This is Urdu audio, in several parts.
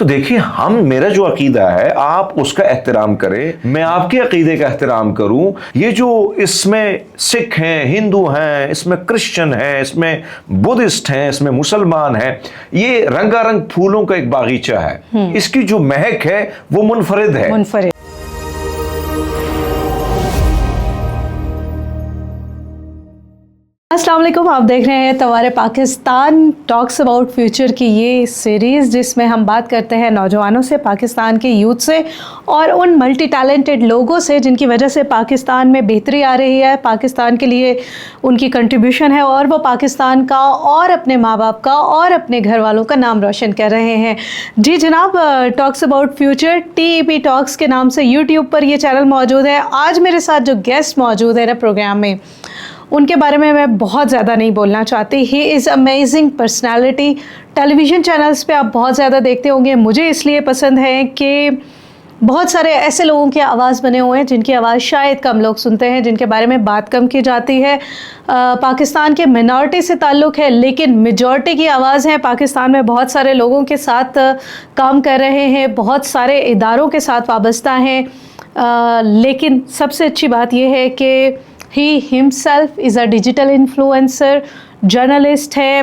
تو دیکھیے میرا جو عقیدہ ہے آپ اس کا احترام کریں، میں آپ کے عقیدے کا احترام کروں. یہ جو اس میں سکھ ہیں، ہندو ہیں، اس میں کرسچن ہیں، اس میں بدھسٹ ہیں، اس میں مسلمان ہیں، یہ رنگا رنگ پھولوں کا ایک باغیچہ ہے. اس کی جو مہک ہے وہ منفرد ہے. السلام علیکم، آپ دیکھ رہے ہیں توارے پاکستان ٹاکس اباؤٹ فیوچر کی یہ سیریز، جس میں ہم بات کرتے ہیں نوجوانوں سے، پاکستان کے یوتھ سے اور ان ملٹی ٹیلنٹڈ لوگوں سے جن کی وجہ سے پاکستان میں بہتری آ رہی ہے، پاکستان کے لیے ان کی کنٹریبیوشن ہے اور وہ پاکستان کا اور اپنے ماں باپ کا اور اپنے گھر والوں کا نام روشن کر رہے ہیں. جی جناب، ٹاکس اباؤٹ فیوچر TEP ٹاکس کے نام سے یوٹیوب پر یہ چینل موجود ہے. آج میرے ساتھ جو گیسٹ موجود ہے نا پروگرام میں، ان کے بارے میں بہت زیادہ نہیں بولنا چاہتی. He is amazing personality. Television channels پہ آپ بہت زیادہ دیکھتے ہوں گے. مجھے اس لیے پسند ہے کہ بہت سارے ایسے لوگوں کی آواز بنے ہوئے ہیں جن کی آواز شاید کم لوگ سنتے ہیں، جن کے بارے میں بات کم کی جاتی ہے. پاکستان کے منارٹی سے تعلق ہے لیکن میجورٹی کی آواز ہے. پاکستان میں بہت سارے لوگوں کے ساتھ کام کر رہے ہیں، بہت سارے اداروں کے ساتھ وابستہ ہیں، لیکن سب سے اچھی بات یہ ہے کہ he himself is a digital influencer, journalist ہے،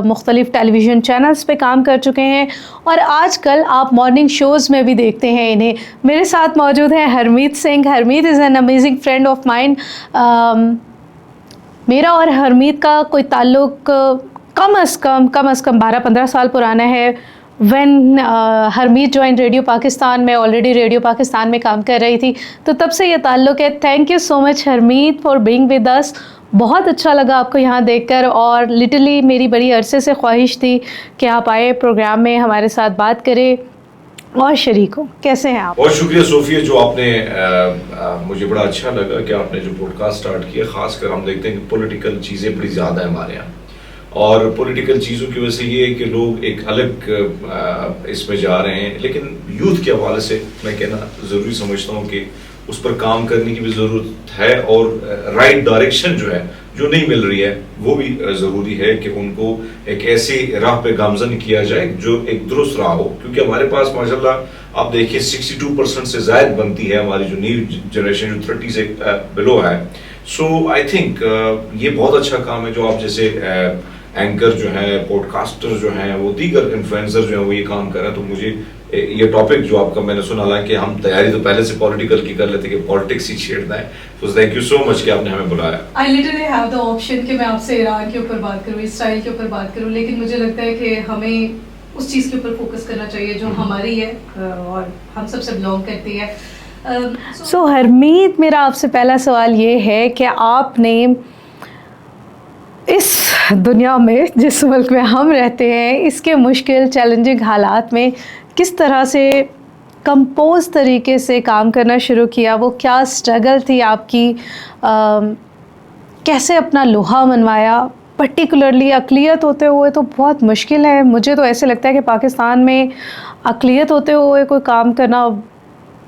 مختلف ٹیلی ویژن چینلز پہ کام کر چکے ہیں اور آج کل آپ مارننگ شوز میں بھی دیکھتے ہیں انہیں. میرے ساتھ موجود ہیں Harmeet Singh. Harmeet is an amazing friend of mind. میرا اور ہرمیت کا کوئی تعلق کم از کم 12-15 سال پرانا ہے. وین ہرمیت جوائن ریڈیو پاکستان، میں آلریڈی ریڈیو پاکستان میں کام کر رہی تھی، تو تب سے یہ تعلق ہے. Thank you so much Harmeet for being with us. بہت اچھا لگا آپ کو یہاں دیکھ کر اور لٹرلی میری بڑی عرصے سے خواہش تھی کہ آپ آئے پروگرام میں ہمارے ساتھ بات کریں اور شریک ہوں. کیسے ہیں آپ؟ بہت شکریہ صوفیہ، جو آپ نے مجھے بڑا اچھا لگا کہ آپ نے جو پوڈ کاسٹ سٹارٹ کیا. خاص کر ہم دیکھتے ہیں کہ پولیٹیکل چیزیں بڑی زیادہ ہیں ہمارے یہاں، اور پولیٹیکل چیزوں کی وجہ سے یہ ہے کہ لوگ ایک الگ اس میں جا رہے ہیں. لیکن یوتھ کے حوالے سے میں کہنا ضروری سمجھتا ہوں کہ اس پر کام کرنے کی بھی ضرورت ہے، اور رائٹ ڈائریکشن جو ہے جو نہیں مل رہی ہے وہ بھی ضروری ہے کہ ان کو ایک ایسی راہ پہ گامزن کیا جائے جو ایک درست راہ ہو. کیونکہ ہمارے پاس ماشاءاللہ آپ دیکھیں 62% سے زائد بنتی ہے ہماری جو نیو جنریشن جو 30 سے بلو ہے. سو آئی تھنک یہ بہت اچھا کام ہے جو آپ جیسے اینکر جو ہیں، پوڈ کاسٹر جو ہیں، وہ دیگر انفلوئنسر جو ہیں وہ یہ کام کر رہے ہیں. تو مجھے یہ ٹاپک جو آپ کا میں نے سنا، حالانکہ ہم تیاری تو پہلے سے پولیٹیکل کی کر لیتے کہ پالیٹکس ہی چھیڑنا ہے. تو تھینک یو سو مچ کہ آپ نے ہمیں بلایا. I literally have the option کہ میں آپ سے ایران کے اوپر بات کروں، اسرائیل کے اوپر بات کروں، لیکن مجھے لگتا ہے کہ ہمیں اس چیز کے اوپر فوکس کرنا چاہیے جو ہماری ہے اور ہم سب سے بلانگ کرتی ہے. سو ہرمیت، میرا آپ سے پہلا سوال یہ ہے کہ آپ نے اس دنیا میں، جس ملک میں ہم رہتے ہیں، اس کے مشکل چیلنجنگ حالات میں کس طرح سے کمپوز طریقے سے کام کرنا شروع کیا؟ وہ کیا اسٹرگل تھی آپ کی؟ کیسے اپنا لوہا منوایا؟ پرٹیکولرلی اقلیت ہوتے ہوئے تو بہت مشکل ہے. مجھے تو ایسے لگتا ہے کہ پاکستان میں اقلیت ہوتے ہوئے کوئی کام کرنا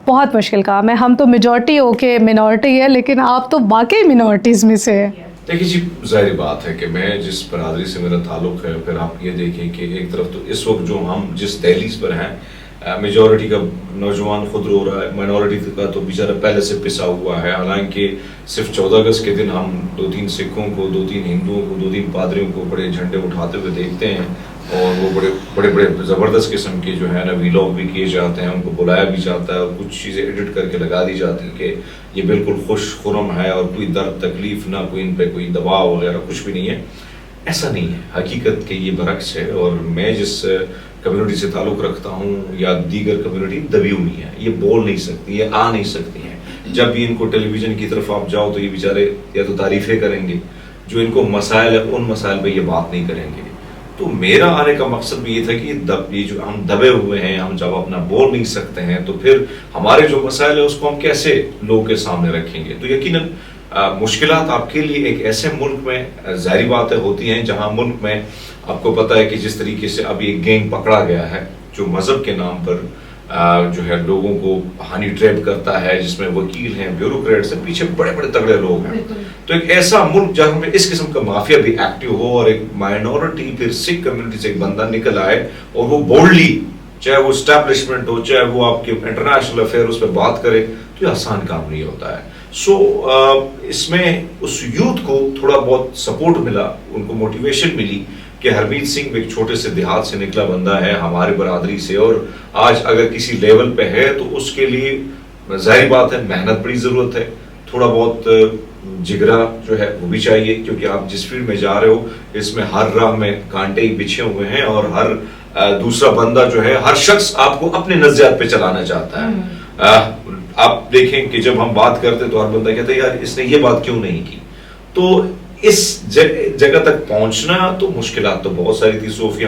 بہت مشکل کام ہے. ہم تو میجورٹی ہو کے منارٹی ہے، لیکن آپ تو واقعی منارٹیز میں سے ہیں. دیکھیے جی، ظاہر بات ہے کہ میں جس برادری سے میرا تعلق ہے، پھر آپ یہ دیکھیں کہ ایک طرف تو اس وقت جو ہم جس دہلیز پر ہیں، میجورٹی کا نوجوان خود رو رہا ہے، مائنورٹی کا تو بیچارہ پہلے سے پسا ہوا ہے. حالانکہ صرف 14 اگست کے دن ہم 2-3 سکھوں کو، 2-3 ہندوؤں کو، 2-3 پادریوں کو بڑے جھنڈے اٹھاتے ہوئے دیکھتے ہیں، اور وہ بڑے زبردست قسم کے جو ہے نا ویلاگ بھی کیے جاتے ہیں، ان کو بلایا بھی جاتا ہے اور کچھ چیزیں ایڈٹ کر کے لگا دی جاتی ہیں کہ یہ بالکل خوش خرم ہے اور کوئی درد تکلیف نہ، کوئی ان پہ کوئی دباؤ وغیرہ کچھ بھی نہیں ہے. ایسا نہیں ہے، حقیقت کے یہ برعکس ہے. اور میں جس کمیونٹی سے تعلق رکھتا ہوں یا دیگر کمیونٹی دبی ہوئی ہے، یہ بول نہیں سکتی، یہ آ نہیں سکتی ہیں. جب بھی ان کو ٹیلی ویژن کی طرف آپ جاؤ تو یہ بیچارے یا تو تعریفیں کریں گے، جو ان کو مسائل ہے ان مسائل پہ یہ بات نہیں کریں گے. تو میرا آنے کا مقصد بھی یہ تھا کہ یہ جو ہم دبے ہوئے ہیں، ہم جب اپنا بول نہیں سکتے ہیں تو پھر ہمارے جو مسائل ہے اس کو ہم کیسے لوگوں کے سامنے رکھیں گے. تو یقیناً مشکلات آپ کے لیے ایک ایسے ملک میں ظاہری باتیں ہوتی ہیں جہاں ملک میں آپ کو پتہ ہے کہ جس طریقے سے اب یہ گینگ پکڑا گیا ہے جو مذہب کے نام پر جو ہے لوگوں کو ہانی ٹریپ کرتا ہے، جس میں وکیل ہیں، بیوروکریٹس ہیں، پیچھے بڑے بڑے تگڑے لوگ ہیں. تو ایک ایسا ملک جہاں میں اس قسم کا مافیا بھی ایکٹیو ہو اور ایک مائنورٹی پھر سکھ کمیونٹی سے ایک بندہ نکل آئے اور وہ بولڈلی چاہے وہ اسٹیبلشمنٹ ہو, چاہے وہ آپ کے انٹرنیشنل افیئر اس پہ بات کرے, تو یہ آسان کام نہیں ہوتا ہے. سو اس میں اس یوتھ کو تھوڑا بہت سپورٹ ملا, ان کو موٹیویشن ملی کہ ہرمیت سنگھ ایک چھوٹے سے دیہات سے نکلا بندہ ہے ہمارے برادری سے, اور آج اگر کسی لیول پہ ہے تو اس کے لیے ظاہری بات ہے محنت بڑی ضرورت ہے, تھوڑا بہت جگرا جو ہے وہ بھی چاہیے, کیونکہ آپ جس فیلڈ میں جا رہے ہو اس میں ہر راہ میں کانٹے ہی بچھے ہوئے ہیں, اور ہر دوسرا بندہ جو ہے, ہر شخص آپ کو اپنے نظریات پہ چلانا چاہتا ہے. آپ دیکھیں کہ جب ہم بات کرتے تو ہر بندہ کہتا ہے یار اس نے یہ بات کیوں نہیں کی. تو اس جگہ تک پہنچنا تو مشکلات تو بہت ساری تھی. صوفیہ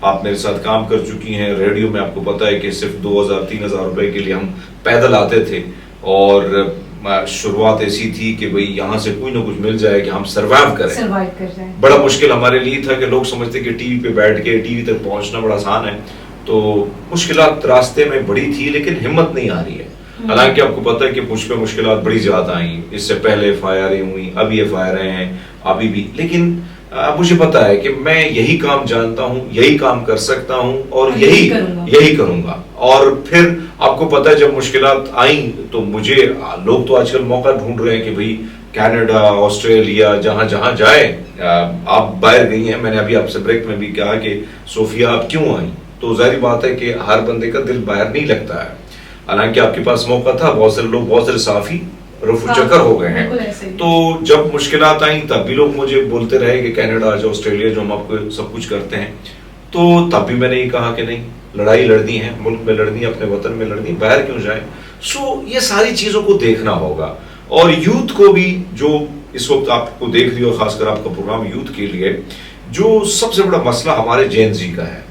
آپ میرے ساتھ کام کر چکی ہیں ریڈیو میں, آپ کو پتا ہے کہ صرف 2000-3000 روپے کے لیے ہم پیدل آتے تھے, اور شروعات ایسی تھی کہ بھئی یہاں سے کوئی نہ کچھ مل جائے کہ ہم سروائیو کریں. بڑا مشکل ہمارے لیے تھا کہ لوگ سمجھتے کہ ٹی وی پہ بیٹھ کے ٹی وی تک پہنچنا بڑا آسان ہے, تو مشکلات راستے میں بڑی تھی, لیکن ہمت نہیں آ رہی ہے. حالانکہ آپ کو پتا ہے کہ مجھ پہ مشکلات بڑی زیادہ آئیں, اس سے پہلے FIR ہوئی, اب یہ FIR ہیں ابھی بھی, لیکن مجھے پتا ہے کہ میں یہی کام جانتا ہوں, یہی کام کر سکتا ہوں, اور یہی کروں گا. اور پھر آپ کو پتا ہے جب مشکلات آئیں تو مجھے لوگ تو آج کل موقع ڈھونڈ رہے ہیں کہ بھئی کینیڈا, آسٹریلیا, جہاں جہاں جائے. آپ باہر گئی ہیں, میں نے ابھی آپ سے بریک میں بھی کہا کہ صوفیہ آپ کیوں آئیں, تو ظاہری بات ہے کہ ہر بندے کا دل باہر نہیں لگتا ہے. حالانکہ آپ کے پاس موقع تھا, بہت سارے لوگ بہت سارے صحافی رفو چکر ہو گئے ہیں. تو جب مشکلات آئیں تب بھی لوگ مجھے بولتے رہے کہ کینیڈا جو آسٹریلیا جو ہم آپ کو سب کچھ کرتے ہیں, تو تب بھی میں نے یہ کہا کہ نہیں, لڑائی لڑنی ہے, ملک میں لڑنی ہے, اپنے وطن میں لڑنی, باہر کیوں جائیں. سو یہ ساری چیزوں کو دیکھنا ہوگا, اور یوتھ کو بھی جو اس وقت آپ کو دیکھ رہی ہو, خاص کر آپ کا پروگرام یوتھ کے لیے, جو سب سے بڑا مسئلہ ہمارے جین زی کا ہے,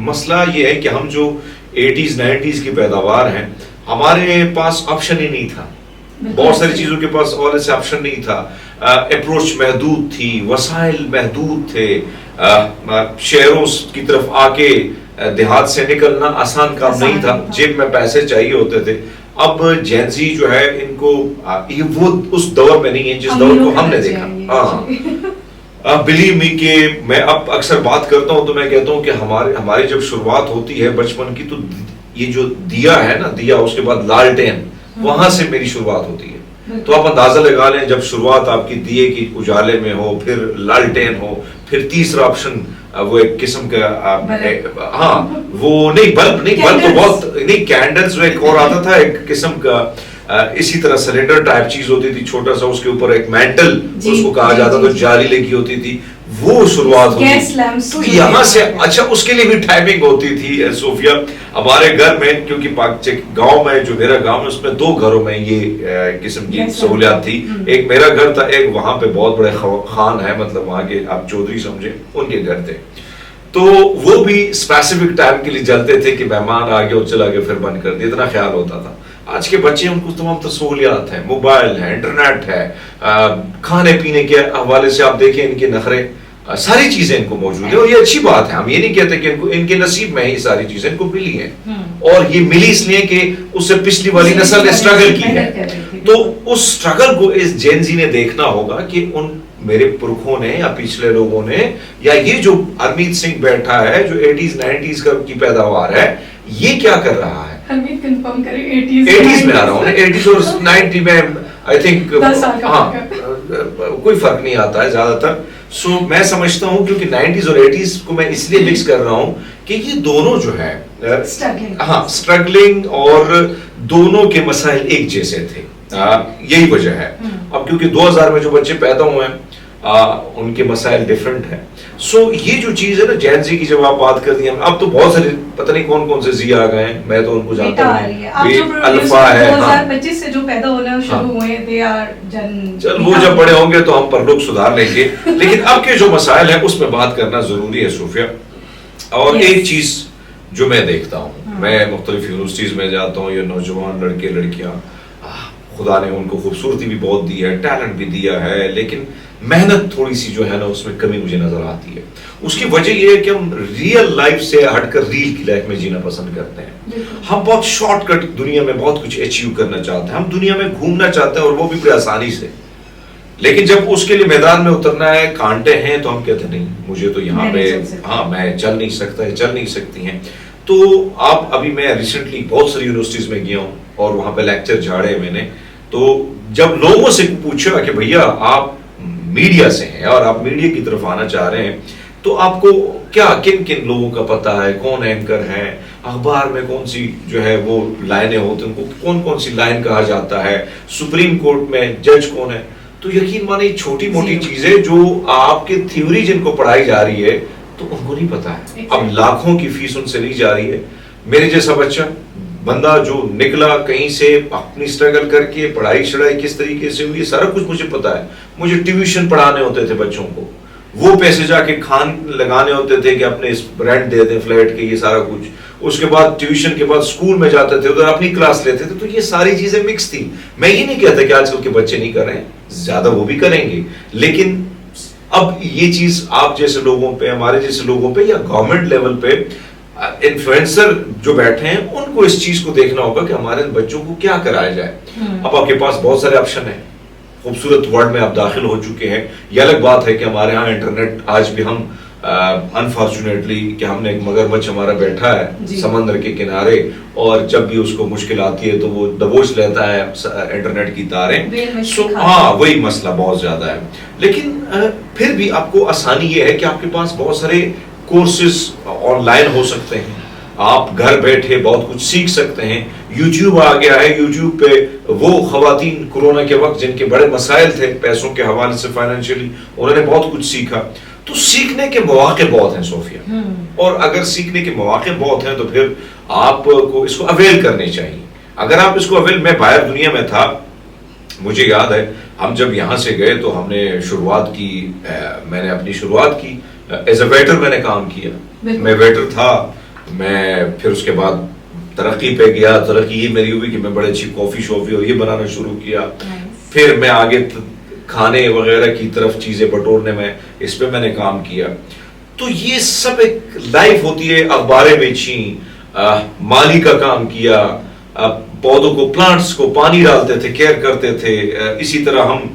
مسئلہ یہ ہے کہ ہم جو 80s 90s کی پیداوار ہیں, ہمارے پاس آپشن ہی نہیں تھا, بہت ساری چیزوں کے پاس حوالے سے آپشن نہیں تھا, اپروچ محدود تھی, وسائل محدود تھے, شہروں کی طرف آ کے دیہات سے نکلنا آسان کام نہیں تھا, جیب میں پیسے چاہیے ہوتے تھے. اب جین زی جو ہے ان کو یہ وہ اس دور میں نہیں ہے جس دور کو ہم نے دیکھا. ہاں بلیو می کہ میں اب اکثر بات کرتا ہوں تو میں کہتا ہوں کہ ہماری جب شروعات ہوتی ہے بچپن کی, تو یہ جو دیا ہے نا, دیا, اس کے بعد لالٹین, وہاں سے میری شروعات ہوتی ہے. تو آپ اندازہ لگا لیں جب شروعات آپ کی دیے کی اجالے میں ہو, پھر لالٹین ہو, پھر تیسرا آپشن وہ ایک قسم کا ہاں وہ نہیں بلب نہیں, بلب تو بہت نہیں, کینڈلز ایک اور آتا تھا ایک قسم کا, اسی طرح سلنڈر ٹائپ چیز ہوتی تھی چھوٹا سا, اس کے اوپر ایک مینٹل اس کو کہا جاتا تھا, جالی لگی ہوتی تھی, وہ شروعات ہوتی تھی یہاں سے. اچھا اس کے لیے بھی ٹائمنگ ہوتی تھی صوفیہ. ہمارے گھر میں کیونکہ گاؤں میں جو میرا گاؤں ہے اس میں 2 گھروں میں یہ قسم کی سہولیات تھی. ایک میرا گھر تھا, ایک وہاں پہ بہت بڑے خان ہے, مطلب وہاں کے آپ چودھری سمجھے, ان کے گھر تھے. تو وہ بھی اسپیسیفک ٹائم کے لیے جلتے تھے کہ مہمان آ گئے اور چلا گیا پھر بند کر دیا, اتنا خیال ہوتا تھا. آج کے بچے ان کو تمام سہولیات ہیں, موبائل ہے, انٹرنیٹ ہے, کھانے پینے کے حوالے سے آپ دیکھیں ان کے نخرے, ساری چیزیں ان کو موجود ہیں. اور یہ اچھی بات ہے, ہم یہ نہیں کہتے کہ ان کے نصیب میں یہ ساری چیزیں ان کو ملی ہیں, اور یہ ملی اس لیے کہ اس سے پچھلی والی نسل نے اسٹرگل کی ہے. تو اس اسٹرگل کو اس جین زی نے دیکھنا ہوگا کہ ان میرے پرکھوں نے یا پچھلے لوگوں نے, یا یہ جو ہرمیت سنگھ بیٹھا ہے جو 80s 90s کی پیداوار ہے, یہ کیا کر رہا ہے. ہرمیت کنفرم کریں 80s میں آ رہا ہوں, 80s اور 90 میں آئی تھنک ہاں کوئی فرق نہیں آتا ہے زیادہ تر. سو میں سمجھتا ہوں کیونکہ 90s اور 80s کو میں اس لیے مکس کر رہا ہوں کہ یہ دونوں جو ہے ہاں اسٹرگلنگ, اور دونوں کے مسائل ایک جیسے تھے, یہی وجہ ہے. اب کیونکہ 2000 میں جو بچے پیدا ہوئے ہیں ان کے مسائل ڈیفرنٹ ہیں. سو یہ جو چیز ہے نا جین زی کی, جب آپ بات کرتی ہیں, اب تو بہت سارے پتہ نہیں کون کون سے زی آ گئے ہیں, میں تو ان کو جانتا ہوں. الفا ہے 2025 سے جو پیدا ہونا شروع ہوئے دے آر جن, چل وہ جب بڑے ہوں گے تو ہم پر لوگ سدھار لیں گے, لیکن اب کے جو مسائل ہیں اس میں بات کرنا ضروری ہے صوفیہ. اور ایک چیز جو میں دیکھتا ہوں, میں مختلف یونیورسٹیز میں جاتا ہوں, یہ نوجوان لڑکے لڑکیاں, خدا نے ان کو خوبصورتی بھی بہت دی ہے, ٹیلنٹ بھی دیا ہے, لیکن محنت تھوڑی سی جو ہے نا اس میں کمی مجھے نظر آتی ہے. اس کی وجہ یہ ہے کہ ہم ریئل لائف سے ہٹ کر ریل کی لائف میں جینا پسند کرتے ہیں. ہم بہت شارٹ کٹ دنیا میں بہت کچھ اچیو کرنا چاہتے ہیں, ہم دنیا میں گھومنا چاہتے ہیں, اور وہ بھی بڑی آسانی سے. لیکن جب اس کے لیے میدان میں اترنا ہے, کانٹے ہیں, تو ہم کہتے ہیں نہیں مجھے تو یہاں پہ ہاں میں چل نہیں سکتا, چل نہیں سکتی ہیں. تو آپ ابھی میں ریسنٹلی بہت ساری یونیورسٹیز میں گیا ہوں اور وہاں پہ لیکچر جھاڑے میں نے, تو جب لوگوں سے پوچھا کہ بھیا آپ میڈیا سے ہیں اور آپ میڈیا کی طرف آنا چاہ رہے ہیں, تو آپ کو کیا کن کن لوگوں کا پتہ ہے, کون اینکر ہیں, اخبار میں کون سی جو ہے وہ لائنیں ہوتی ہیں, ان کو کون کون سی لائن کہا جاتا ہے, سپریم کورٹ میں جج کون ہے, تو یقین مانے چھوٹی موٹی چیزیں جو آپ کی تھیوری جن کو پڑھائی جا رہی ہے تو ان کو نہیں پتا ہے. اب لاکھوں کی فیس ان سے لی جا رہی ہے. میرے جیسا بچہ بندہ جو نکلا کہیں سے اپنی سٹرگل کر کے, پڑھائی شڑائی کس طریقے سے ہوئی, سارا کچھ مجھے پتا ہے. مجھے ٹیوشن پڑھانے ہوتے تھے بچوں کو, وہ پیسے جا کے کھان لگانے ہوتے تھے کہ اپنے رینٹ دے دیں فلیٹ کے, یہ سارا کچھ. اس کے بعد ٹیوشن کے بعد اسکول میں جاتے تھے, ادھر اپنی کلاس لیتے تھے. تو یہ ساری چیزیں مکس تھی. میں یہ نہیں کہتا کہ آج کل کے بچے نہیں کر رہے ہیں, زیادہ وہ بھی کریں گے, لیکن اب یہ چیز آپ جیسے لوگوں پہ, ہمارے جیسے لوگوں پہ, یا گورنمنٹ لیول پہ انفلوئنسر جو بیٹھے ہیں, ان کو اس چیز کو دیکھنا ہوگا کہ ہمارے بچوں کو کیا کرایا جائے. اب آپ کے پاس بہت سارے آپشن ہیں, خوبصورت ورلڈ میں آپ داخل ہو چکے ہیں. یہ الگ بات ہے کہ ہمارے ہاں انٹرنیٹ آج بھی ہم انفارچونیٹلی کہ ہم نے ایک مگرمچھ ہمارا بیٹھا ہے سمندر کے کنارے, اور جب بھی اس کو مشکل آتی ہے تو وہ دبوچ لیتا ہے انٹرنیٹ کی تاریں. ہاں وہی مسئلہ بہت زیادہ ہے. لیکن پھر بھی آپ کو آسانی یہ ہے کہ آپ کے پاس بہت سارے کورسز آن لائن ہو سکتے ہیں, آپ گھر بیٹھے بہت کچھ سیکھ سکتے ہیں. یوٹیوب آ گیا ہے, یوٹیوب پہ وہ خواتین کورونا کے وقت جن کے بڑے مسائل تھے پیسوں کے حوالے سے, فائنینشلی, انہوں نے بہت کچھ سیکھا. تو سیکھنے کے مواقع بہت ہیں صوفیہ, اور اگر سیکھنے کے مواقع بہت ہیں تو پھر آپ کو اس کو اویل کرنے چاہیے. اگر آپ اس کو اویل, میں باہر دنیا میں تھا, مجھے یاد ہے ہم جب یہاں سے گئے تو ہم نے شروعات کی, میں نے اپنی شروعات کی ایز اے ویٹر, میں نے کام کیا, میں ویٹر تھا. میں پھر اس کے بعد ترقی پہ گیا. ترقی یہ میری ہوئی کہ میں بڑے اچھی کافی شوفی اور یہ بنانا شروع کیا. پھر میں آگے کھانے وغیرہ کی طرف چیزیں بٹورنے میں, اس پہ میں نے کام کیا. تو یہ سب ایک لائف ہوتی ہے. اخباریں بیچی, مالی کا کام کیا, پودوں کو, پلانٹس کو پانی ڈالتے تھے, کیئر کرتے تھے. اسی طرح ہم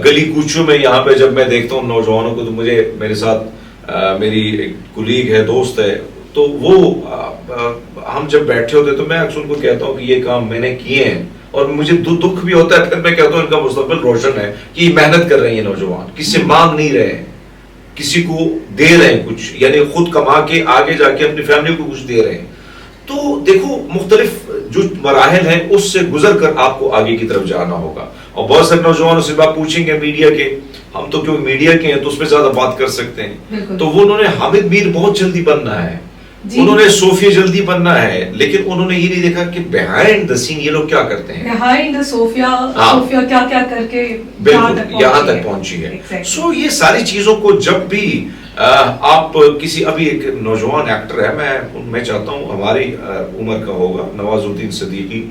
گلی کوچوں میں, یہاں پہ جب میں دیکھتا ہوں نوجوانوں کو, تو مجھے میرے ساتھ میری ایک کولیگ ہے, دوست ہے, تو وہ ہم جب بیٹھے ہوتے تو میں اکثر ان کو کہتا ہوں کہ یہ کام میں نے کیے ہیں, اور مجھے دکھ بھی ہوتا ہے. پھر میں کہتا ہوں ان کا مستقبل روشن ہے کہ یہ محنت کر رہے ہیں نوجوان, کسی سے مانگ نہیں رہے ہیں, کسی کو دے رہے ہیں کچھ, یعنی خود کما کے آگے جا کے اپنی فیملی کو کچھ دے رہے ہیں. تو دیکھو مختلف جو مراحل ہیں اس سے گزر کر آپ کو آگے کی طرف جانا ہوگا. اور بہت سارے نوجوانوں سے آپ پوچھیں گے میڈیا کے, ہم تو کیوں میڈیا کے ہیں تو اس پہ زیادہ بات کر سکتے ہیں. تو وہ انہوں نے حامد میر بہت جلدی بننا ہے, انہوں نے صوفیہ جلدی بننا ہے, لیکن انہوں نے یہ نہیں دیکھا کہ بیہائنڈ دا سین یہ لوگ کیا کرتے ہیں, بیہائنڈ دا صوفیہ کیا کیا کر کے بالکل یہاں تک پہنچی ہے. سو یہ ساری چیزوں کو جب بھی آپ کسی, ابھی ایک نوجوان ایکٹر ہے, میں چاہتا ہوں ہماری عمر کا ہوگا, نواز الدین صدیقی,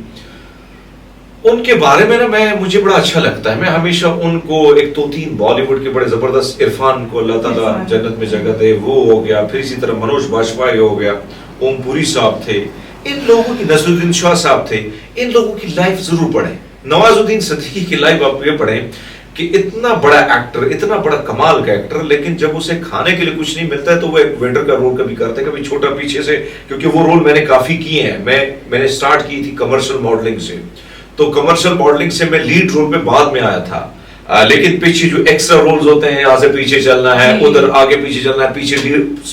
ان کے بارے میں نا مجھے بڑا اچھا لگتا ہے. میں ہمیشہ ان کو, ایک تو تین بالی ووڈ کے بڑے زبردست, عرفان کو اللہ تعالیٰ جنت میں جگہ دے, وہ ہو گیا, پھر اسی طرح منوج باجپئی ہو گیا, اوم پوری صاحب تھے, ان لوگوں کی, نصر الدین شاہ صاحب تھے, ان لوگوں کی لائف ضرور پڑھیں. نواز الدین صدیقی کی لائف آپ یہ پڑھیں کہ اتنا بڑا ایکٹر, اتنا بڑا کمال کا ایکٹر, لیکن جب اسے کھانے کے لیے کچھ نہیں ملتا ہے تو وہ ایک ویٹر کا رول کبھی کرتے ہیں, کبھی چھوٹا پیچھے سے, کیونکہ وہ رول میں نے کافی کیے ہیں. میں نے سٹارٹ کی تھی کمرشل ماڈلنگ سے, تو کمرشل ماڈلنگ سے میں لیڈ رول پہ بعد میں آیا تھا, لیکن پیچھے جو ایکسٹرا رولز ہوتے ہیں, یہاں سے پیچھے چلنا ہے, ادھر آگے پیچھے چلنا ہے, پیچھے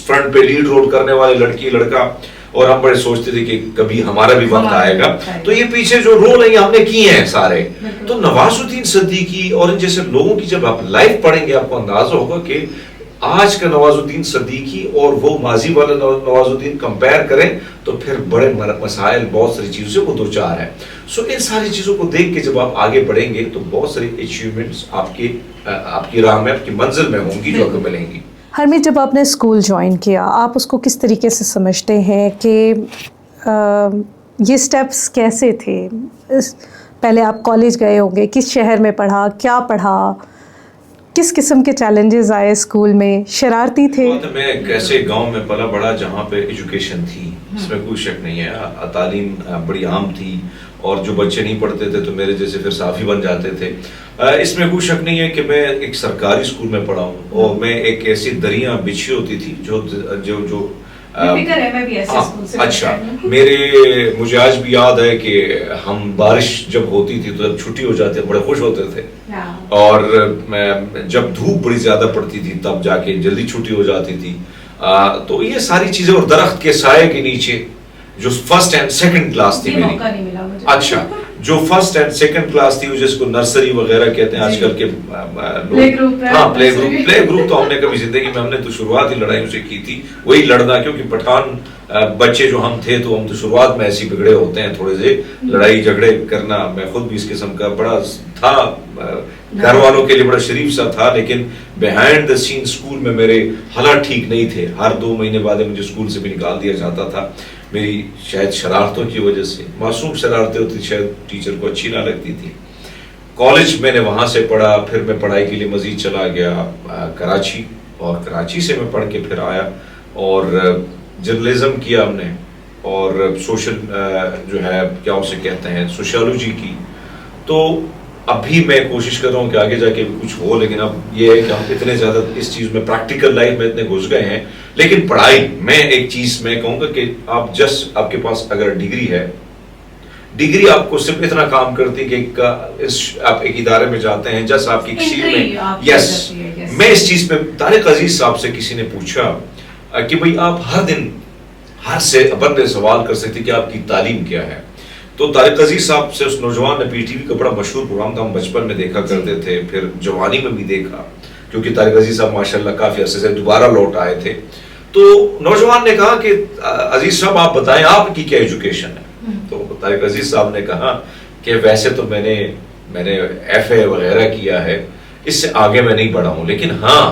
فرنٹ پہ لیڈ رول کرنے والے لڑکی لڑکا, اور ہم بڑے سوچتے تھے کہ کبھی ہمارا بھی وقت آئے گا. تو یہ پیچھے جو رول ہیں یہ ہم نے کیے ہیں سارے. تو نواز الدین صدیقی اور ان جیسے لوگوں کی جب آپ لائف پڑھیں گے آپ کو اندازہ ہوگا کہ آج کا نواز الدین صدیقی اور وہ ماضی والا نواز الدین کمپیئر کریں تو پھر بڑے مسائل, بہت ساری چیزوں سے وہ دوچار ہے. سو ان ساری چیزوں کو دیکھ کے جب آپ آگے بڑھیں گے تو بہت ساری اچیومنٹس آپ کی راہ میں, آپ کی منزل میں ہوں گی جو آپ کو ملیں گی. ہرمیت, جب آپ نے اسکول جوائن کیا, آپ اس کو کس طریقے سے سمجھتے ہیں کہ یہ سٹیپس کیسے تھے؟ پہلے آپ کالج گئے ہوں گے, کس شہر میں پڑھا, کیا پڑھا, کس قسم کے چیلنجز آئے اسکول میں, شرارتی تھے؟ میں ایک ایسے گاؤں میں پلا بڑا جہاں پہ ایجوکیشن تھی, اس میں کوئی شک نہیں ہے, تعلیم بڑی عام تھی, اور جو بچے نہیں پڑھتے تھے تو میرے جیسے پھر صافی بن جاتے تھے. اس میں کوئی شک نہیں ہے کہ میں ایک سرکاری اسکول میں پڑھا ہوں, اور میں ایک ایسی دریاں بچھی ہوتی تھی جو فکر ہے میں بھی ایسے اسکول سے اچھا مجھے آج بھی یاد ہے کہ ہم بارش جب ہوتی تھی تو جب چھٹی ہو جاتی بڑے خوش ہوتے تھے, اور جب دھوپ بڑی زیادہ پڑتی تھی تب جا کے جلدی چھٹی ہو جاتی تھی. تو یہ ساری چیزیں, اور درخت کے سائے کے نیچے جو فرسٹ اینڈ سیکنڈ کلاس تھی میری, اچھا جو فرسٹ اینڈ سیکنڈ کلاس تھی جس کو نرسری وغیرہ کہتے ہیں آج کل کے لوگ, ہاں پلے گروپ تو ہم نے کبھی زندگی میں, ہم نے تو شروعات ہی لڑائیوں سے کی تھی, وہی لڑنا, کیونکہ پٹھان بچے جو ہم تھے تو ہم تو شروعات میں ایسی بگڑے ہوتے ہیں تھوڑے سے لڑائی جھگڑے کرنا. میں خود بھی اس قسم کا بڑا تھا, گھر والوں کے لیے بڑا شریف سا تھا, لیکن بیہائنڈ دا سین اسکول میں میرے حالات ٹھیک نہیں تھے. ہر 2 مہینے بعد مجھے اسکول سے بھی نکال دیا جاتا تھا, میری شاید شرارتوں کی وجہ سے, معصوم شرارتیں ہوتی, شاید ٹیچر کو اچھی نہ لگتی تھی. کالج میں نے وہاں سے پڑھا, پھر میں پڑھائی کے لیے مزید چلا گیا کراچی, اور کراچی سے میں پڑھ کے پھر آیا اور جرنلزم کیا ہم نے, اور سوشل جو ہے کیا اسے کہتے ہیں سوشیالوجی کی. تو ابھی میں کوشش کر رہا ہوں کہ آگے جا کے کچھ ہو, لیکن اب یہ ہے کہ ہم اتنے زیادہ اس چیز میں پریکٹیکل لائف میں اتنے گھس گئے ہیں. لیکن پڑھائی میں ایک چیز میں کہوں گا کہ آپ کے پاس اگر ڈگری ہے, ڈگری آپ کو صرف اتنا کام کرتی کہ آپ ایک ادارے میں جاتے ہیں, جس آپ کی کسی میں, یس میں اس چیز میں طارق عزیز صاحب سے کسی نے پوچھا کہ بھئی آپ ہر دن ہر سے بندے سوال کر سکتے کہ آپ کی تعلیم کیا ہے. تو طارق عزیز صاحب سے اس نوجوان نے پی ٹی وی کا بڑا مشہور پروگرام تھا, ہم بچپن میں دیکھا کرتے تھے, پھر جوانی میں بھی دیکھا, کیونکہ طارق عزیز صاحب ماشاءاللہ کافی عرصے سے دوبارہ لوٹ آئے تھے. تو نوجوان نے کہا کہ عزیز صاحب آپ بتائیں آپ کی کیا ایجوکیشن ہے. تو طارق عزیز صاحب نے کہا کہ ویسے تو میں نے ایف اے وغیرہ کیا ہے, اس سے آگے میں نہیں بڑھا ہوں, لیکن ہاں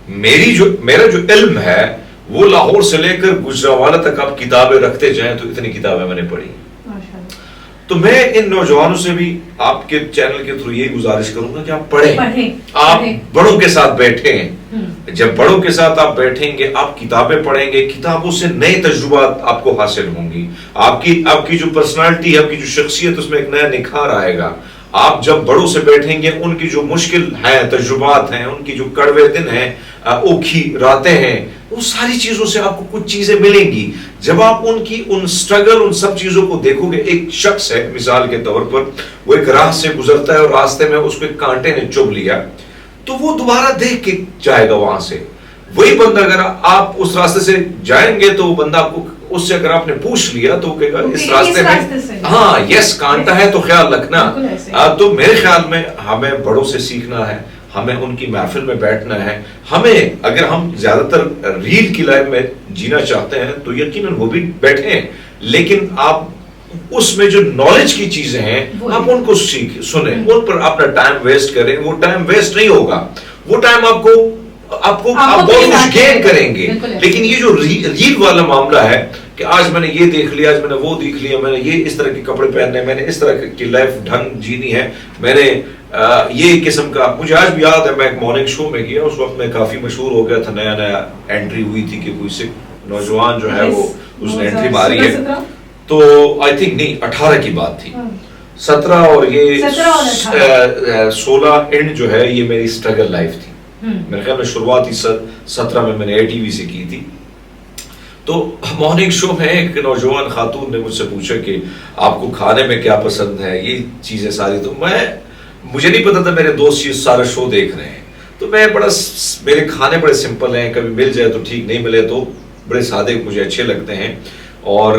میرا جو علم ہے وہ لاہور سے لے کر گجرانوالہ تک آپ کتابیں رکھتے جائیں تو اتنی کتابیں میں نے پڑھی. تو میں ان نوجوانوں سے بھی آپ کے چینل کے تھرو یہی گزارش کروں گا کہ آپ پڑھیں, آپ بڑوں کے ساتھ بیٹھیں. جب بڑوں کے ساتھ آپ بیٹھیں گے, آپ کتابیں پڑھیں گے, کتابوں سے نئے تجربات آپ کو حاصل ہوں گی. آپ کی جو پرسنالٹی ہے, آپ کی جو شخصیت, اس میں ایک نیا نکھار آئے گا. آپ جب بڑوں سے بیٹھیں گے, ان کی جو مشکل ہیں تجربات ہیں, ان کی جو کڑوے دن ہیں, اوکھی راتیں ہیں, وہ ساری چیزوں سے آپ کو کچھ چیزیں ملیں گی. جب آپ ان سٹرگل, ان سب چیزوں کو دیکھو گے, ایک شخص ہے مثال کے طور پر, وہ ایک راہ سے گزرتا ہے اور راستے میں اس کو ایک کانٹے نے چبھ لیا, تو وہ دوبارہ دیکھ کے جائے گا وہاں سے. وہی بندہ اگر آپ اس راستے سے جائیں گے تو وہ بندہ آپ کو, اس سے اگر آپ نے پوچھ لیا تو وہ کہے گا اس راستے میں ہاں یس کانٹا ہے تو خیال رکھنا. تو میرے خیال میں ہمیں بڑوں سے سیکھنا ہے, ہمیں ان کی محفل میں بیٹھنا ہے. ہمیں اگر ہم زیادہ تر ریل کی لائف میں جینا چاہتے ہیں تو یقیناً وہ بھی بیٹھیں, لیکن آپ اس میں جو نالج کی چیزیں ہیں آپ ان کو سنیں, ان پر اپنا ٹائم ویسٹ کریں. وہ ٹائم ویسٹ نہیں ہوگا, وہ ٹائم آپ بہت کچھ گین کریں گے. لیکن یہ جو ریل والا معاملہ ہے کہ آج میں نے یہ دیکھ لیا, آج میں نے وہ دیکھ لیا, میں نے یہ اس طرح کے کپڑے پہننے, میں نے اس طرح کی لائف ڈھنگ جینی ہے, میں نے یہ قسم کا. مجھے آج بھی یاد ہے میں ایک مارننگ شو میں گیا, اس وقت میں کافی مشہور ہو گیا تھا, نیا انٹری ہوئی تھی کہ کوئی سکھ نوجوان جو ہے وہ اس نے انٹری ماری ہے. تو آئی تھنک نہیں 18 کی بات تھی, 17 اور یہ 16 اینڈ جو ہے یہ میری اسٹرگل لائف تھی. میرے خیال میں شروعات 17 میں نے اے ٹی وی سے کی تھی. تو مارننگ شو میں ایک نوجوان خاتون نے مجھ سے پوچھا کہ آپ کو کھانے میں کیا پسند ہے, یہ چیزیں ساری. تو مجھے نہیں پتا تھا, میرے دوست یہ سارا شو دیکھ رہے ہیں, تو میرے کھانے بڑے سمپل ہیں, کبھی مل جائے تو ٹھیک, نہیں ملے تو بڑے سادے مجھے اچھے لگتے ہیں. اور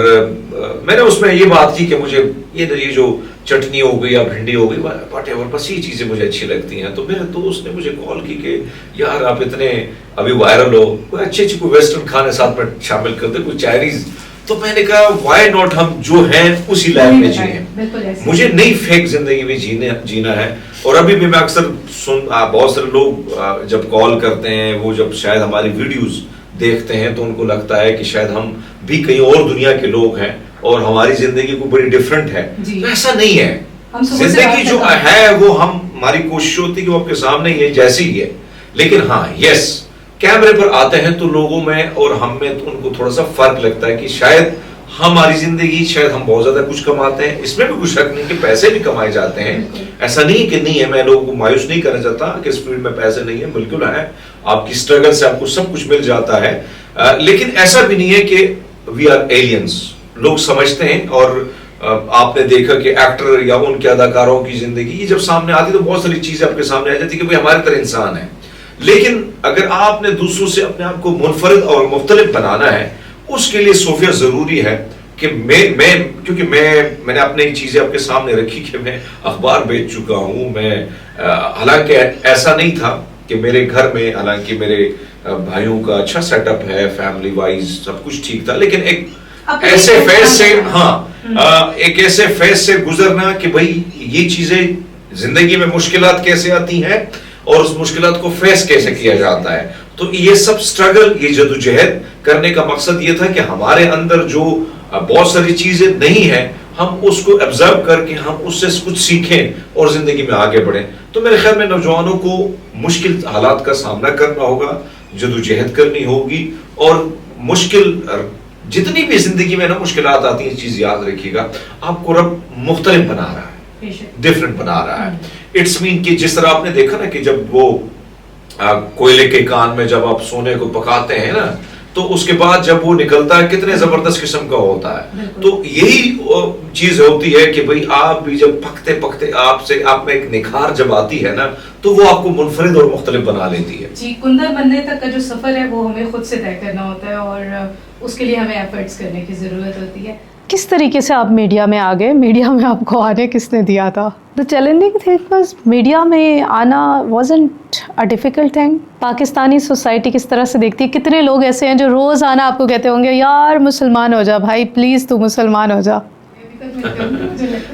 میں نے اس میں یہ بات کی کہ مجھے یہ جو چٹنی ہو گئی یا بھنڈی ہو گئی واٹ ایور, بس یہ چیزیں مجھے اچھی لگتی ہیں. تو میرے دوست نے مجھے کال کی کہ یار آپ اتنے ابھی وائرل ہو, کوئی اچھے کوئی ویسٹرن کھانے ساتھ میں شامل کر دے, کوئی چائنیز. تو میں نے کہا وائی ناٹ, ہم جو ہیں اسی لائف میں جیئیں, مجھے نئی فیک زندگی میں جینا ہے. اور ابھی بھی میں اکثر بہت سارے لوگ جب کال کرتے ہیں, وہ جب شاید ہماری ویڈیوز دیکھتے ہیں تو ان کو لگتا ہے کہ شاید ہم بھی کہیں اور دنیا کے لوگ ہیں اور ہماری زندگی کو بڑی ڈیفرنٹ ہے. ایسا نہیں ہے, زندگی جو ہے وہ ہماری کوشش ہوتی ہے کہ وہ آپ کے سامنے ہی ہے جیسی ہی ہے. لیکن ہاں یس کیمرے پر آتے ہیں تو لوگوں میں اور ہم میں تو ان کو تھوڑا سا فرق لگتا ہے کہ شاید ہماری زندگی, شاید ہم بہت زیادہ کچھ کماتے ہیں. اس میں بھی کچھ شک نہیں کہ پیسے بھی کمائے جاتے ہیں, ایسا نہیں کہ نہیں ہے. میں لوگوں کو مایوس نہیں کرنا چاہتا کہ اس فیلڈ میں پیسے نہیں ہیں, بالکل ہے. آپ کی اسٹرگل سے آپ کو سب کچھ مل جاتا ہے. لیکن ایسا بھی نہیں ہے کہ وی آر ایلینس. لوگ سمجھتے ہیں, اور آپ نے دیکھا کہ ایکٹر یا ان کے اداکاروں کی زندگی جب سامنے آتی تو بہت ساری چیزیں آپ کے سامنے آ جاتی کہ بھئی ہمارے طرح انسان ہے. لیکن اگر آپ نے دوسروں سے اپنے آپ کو منفرد اور مختلف بنانا ہے, اس کے لیے صوفیہ ضروری ہے کہ کیونکہ میں نے اپنی چیزیں آپ کے سامنے رکھی کہ میں اخبار بیچ چکا ہوں. میں حالانکہ ایسا نہیں تھا کہ میرے گھر میں, حالانکہ میرے بھائیوں کا اچھا سیٹ اپ ہے, فیملی وائز سب کچھ ٹھیک تھا, لیکن ایک ایسے فیز سے, ایک ایسے فیز سے گزرنا کہ بھئی یہ چیزیں زندگی میں مشکلات کیسے آتی ہیں اور اس مشکلات کو فیس کیسے کیا جاتا ہے. تو یہ سب سٹرگل, یہ جدوجہد کرنے کا مقصد یہ تھا کہ ہمارے اندر جو بہت ساری چیزیں نہیں ہیں, ہم اس کو ابزرو کر کے ہم اس سے کچھ سیکھیں اور زندگی میں آگے بڑھیں. تو میرے خیال میں نوجوانوں کو مشکل حالات کا سامنا کرنا ہوگا, جدوجہد کرنی ہوگی, اور مشکل جتنی بھی زندگی میں نا مشکلات آتی ہیں, چیز یاد رکھیے گا, آپ کو رب مختلف بنا رہا ہے, ڈفرنٹ بنا رہا ہے. اٹس مین کہ جس طرح آپ نے دیکھا نا کہ جب وہ کوئلے کے کان میں جب آپ سونے کو پکاتے ہیں نا, تو اس کے بعد جب وہ نکلتا ہے کتنے زبردست قسم کا ہوتا ہے. تو یہی چیز ہوتی ہے کہ بھئی آپ بھی جب پکتے پکتے آپ میں ایک نکھار جب آتی ہے نا, تو وہ آپ کو منفرد اور مختلف بنا لیتی ہے. جی, کندر بننے تک کا جو سفر ہے وہ ہمیں خود سے طے کرنا ہوتا ہے, اور اس کے لیے ہمیں ایفرٹس کرنے کی ضرورت ہوتی ہے. کس طریقے سے آپ میڈیا میں آ گئے؟ میڈیا میں آپ کو آنے کس نے دیا تھا؟ The challenging thing was media میں آنا wasn't a difficult thing. Pakistani society کس طرح سے دیکھتی ہے؟ کتنے لوگ ایسے ہیں جو روز آنا آپ کو کہتے ہوں گے یار مسلمان ہو جا بھائی, پلیز تو مسلمان ہو جا.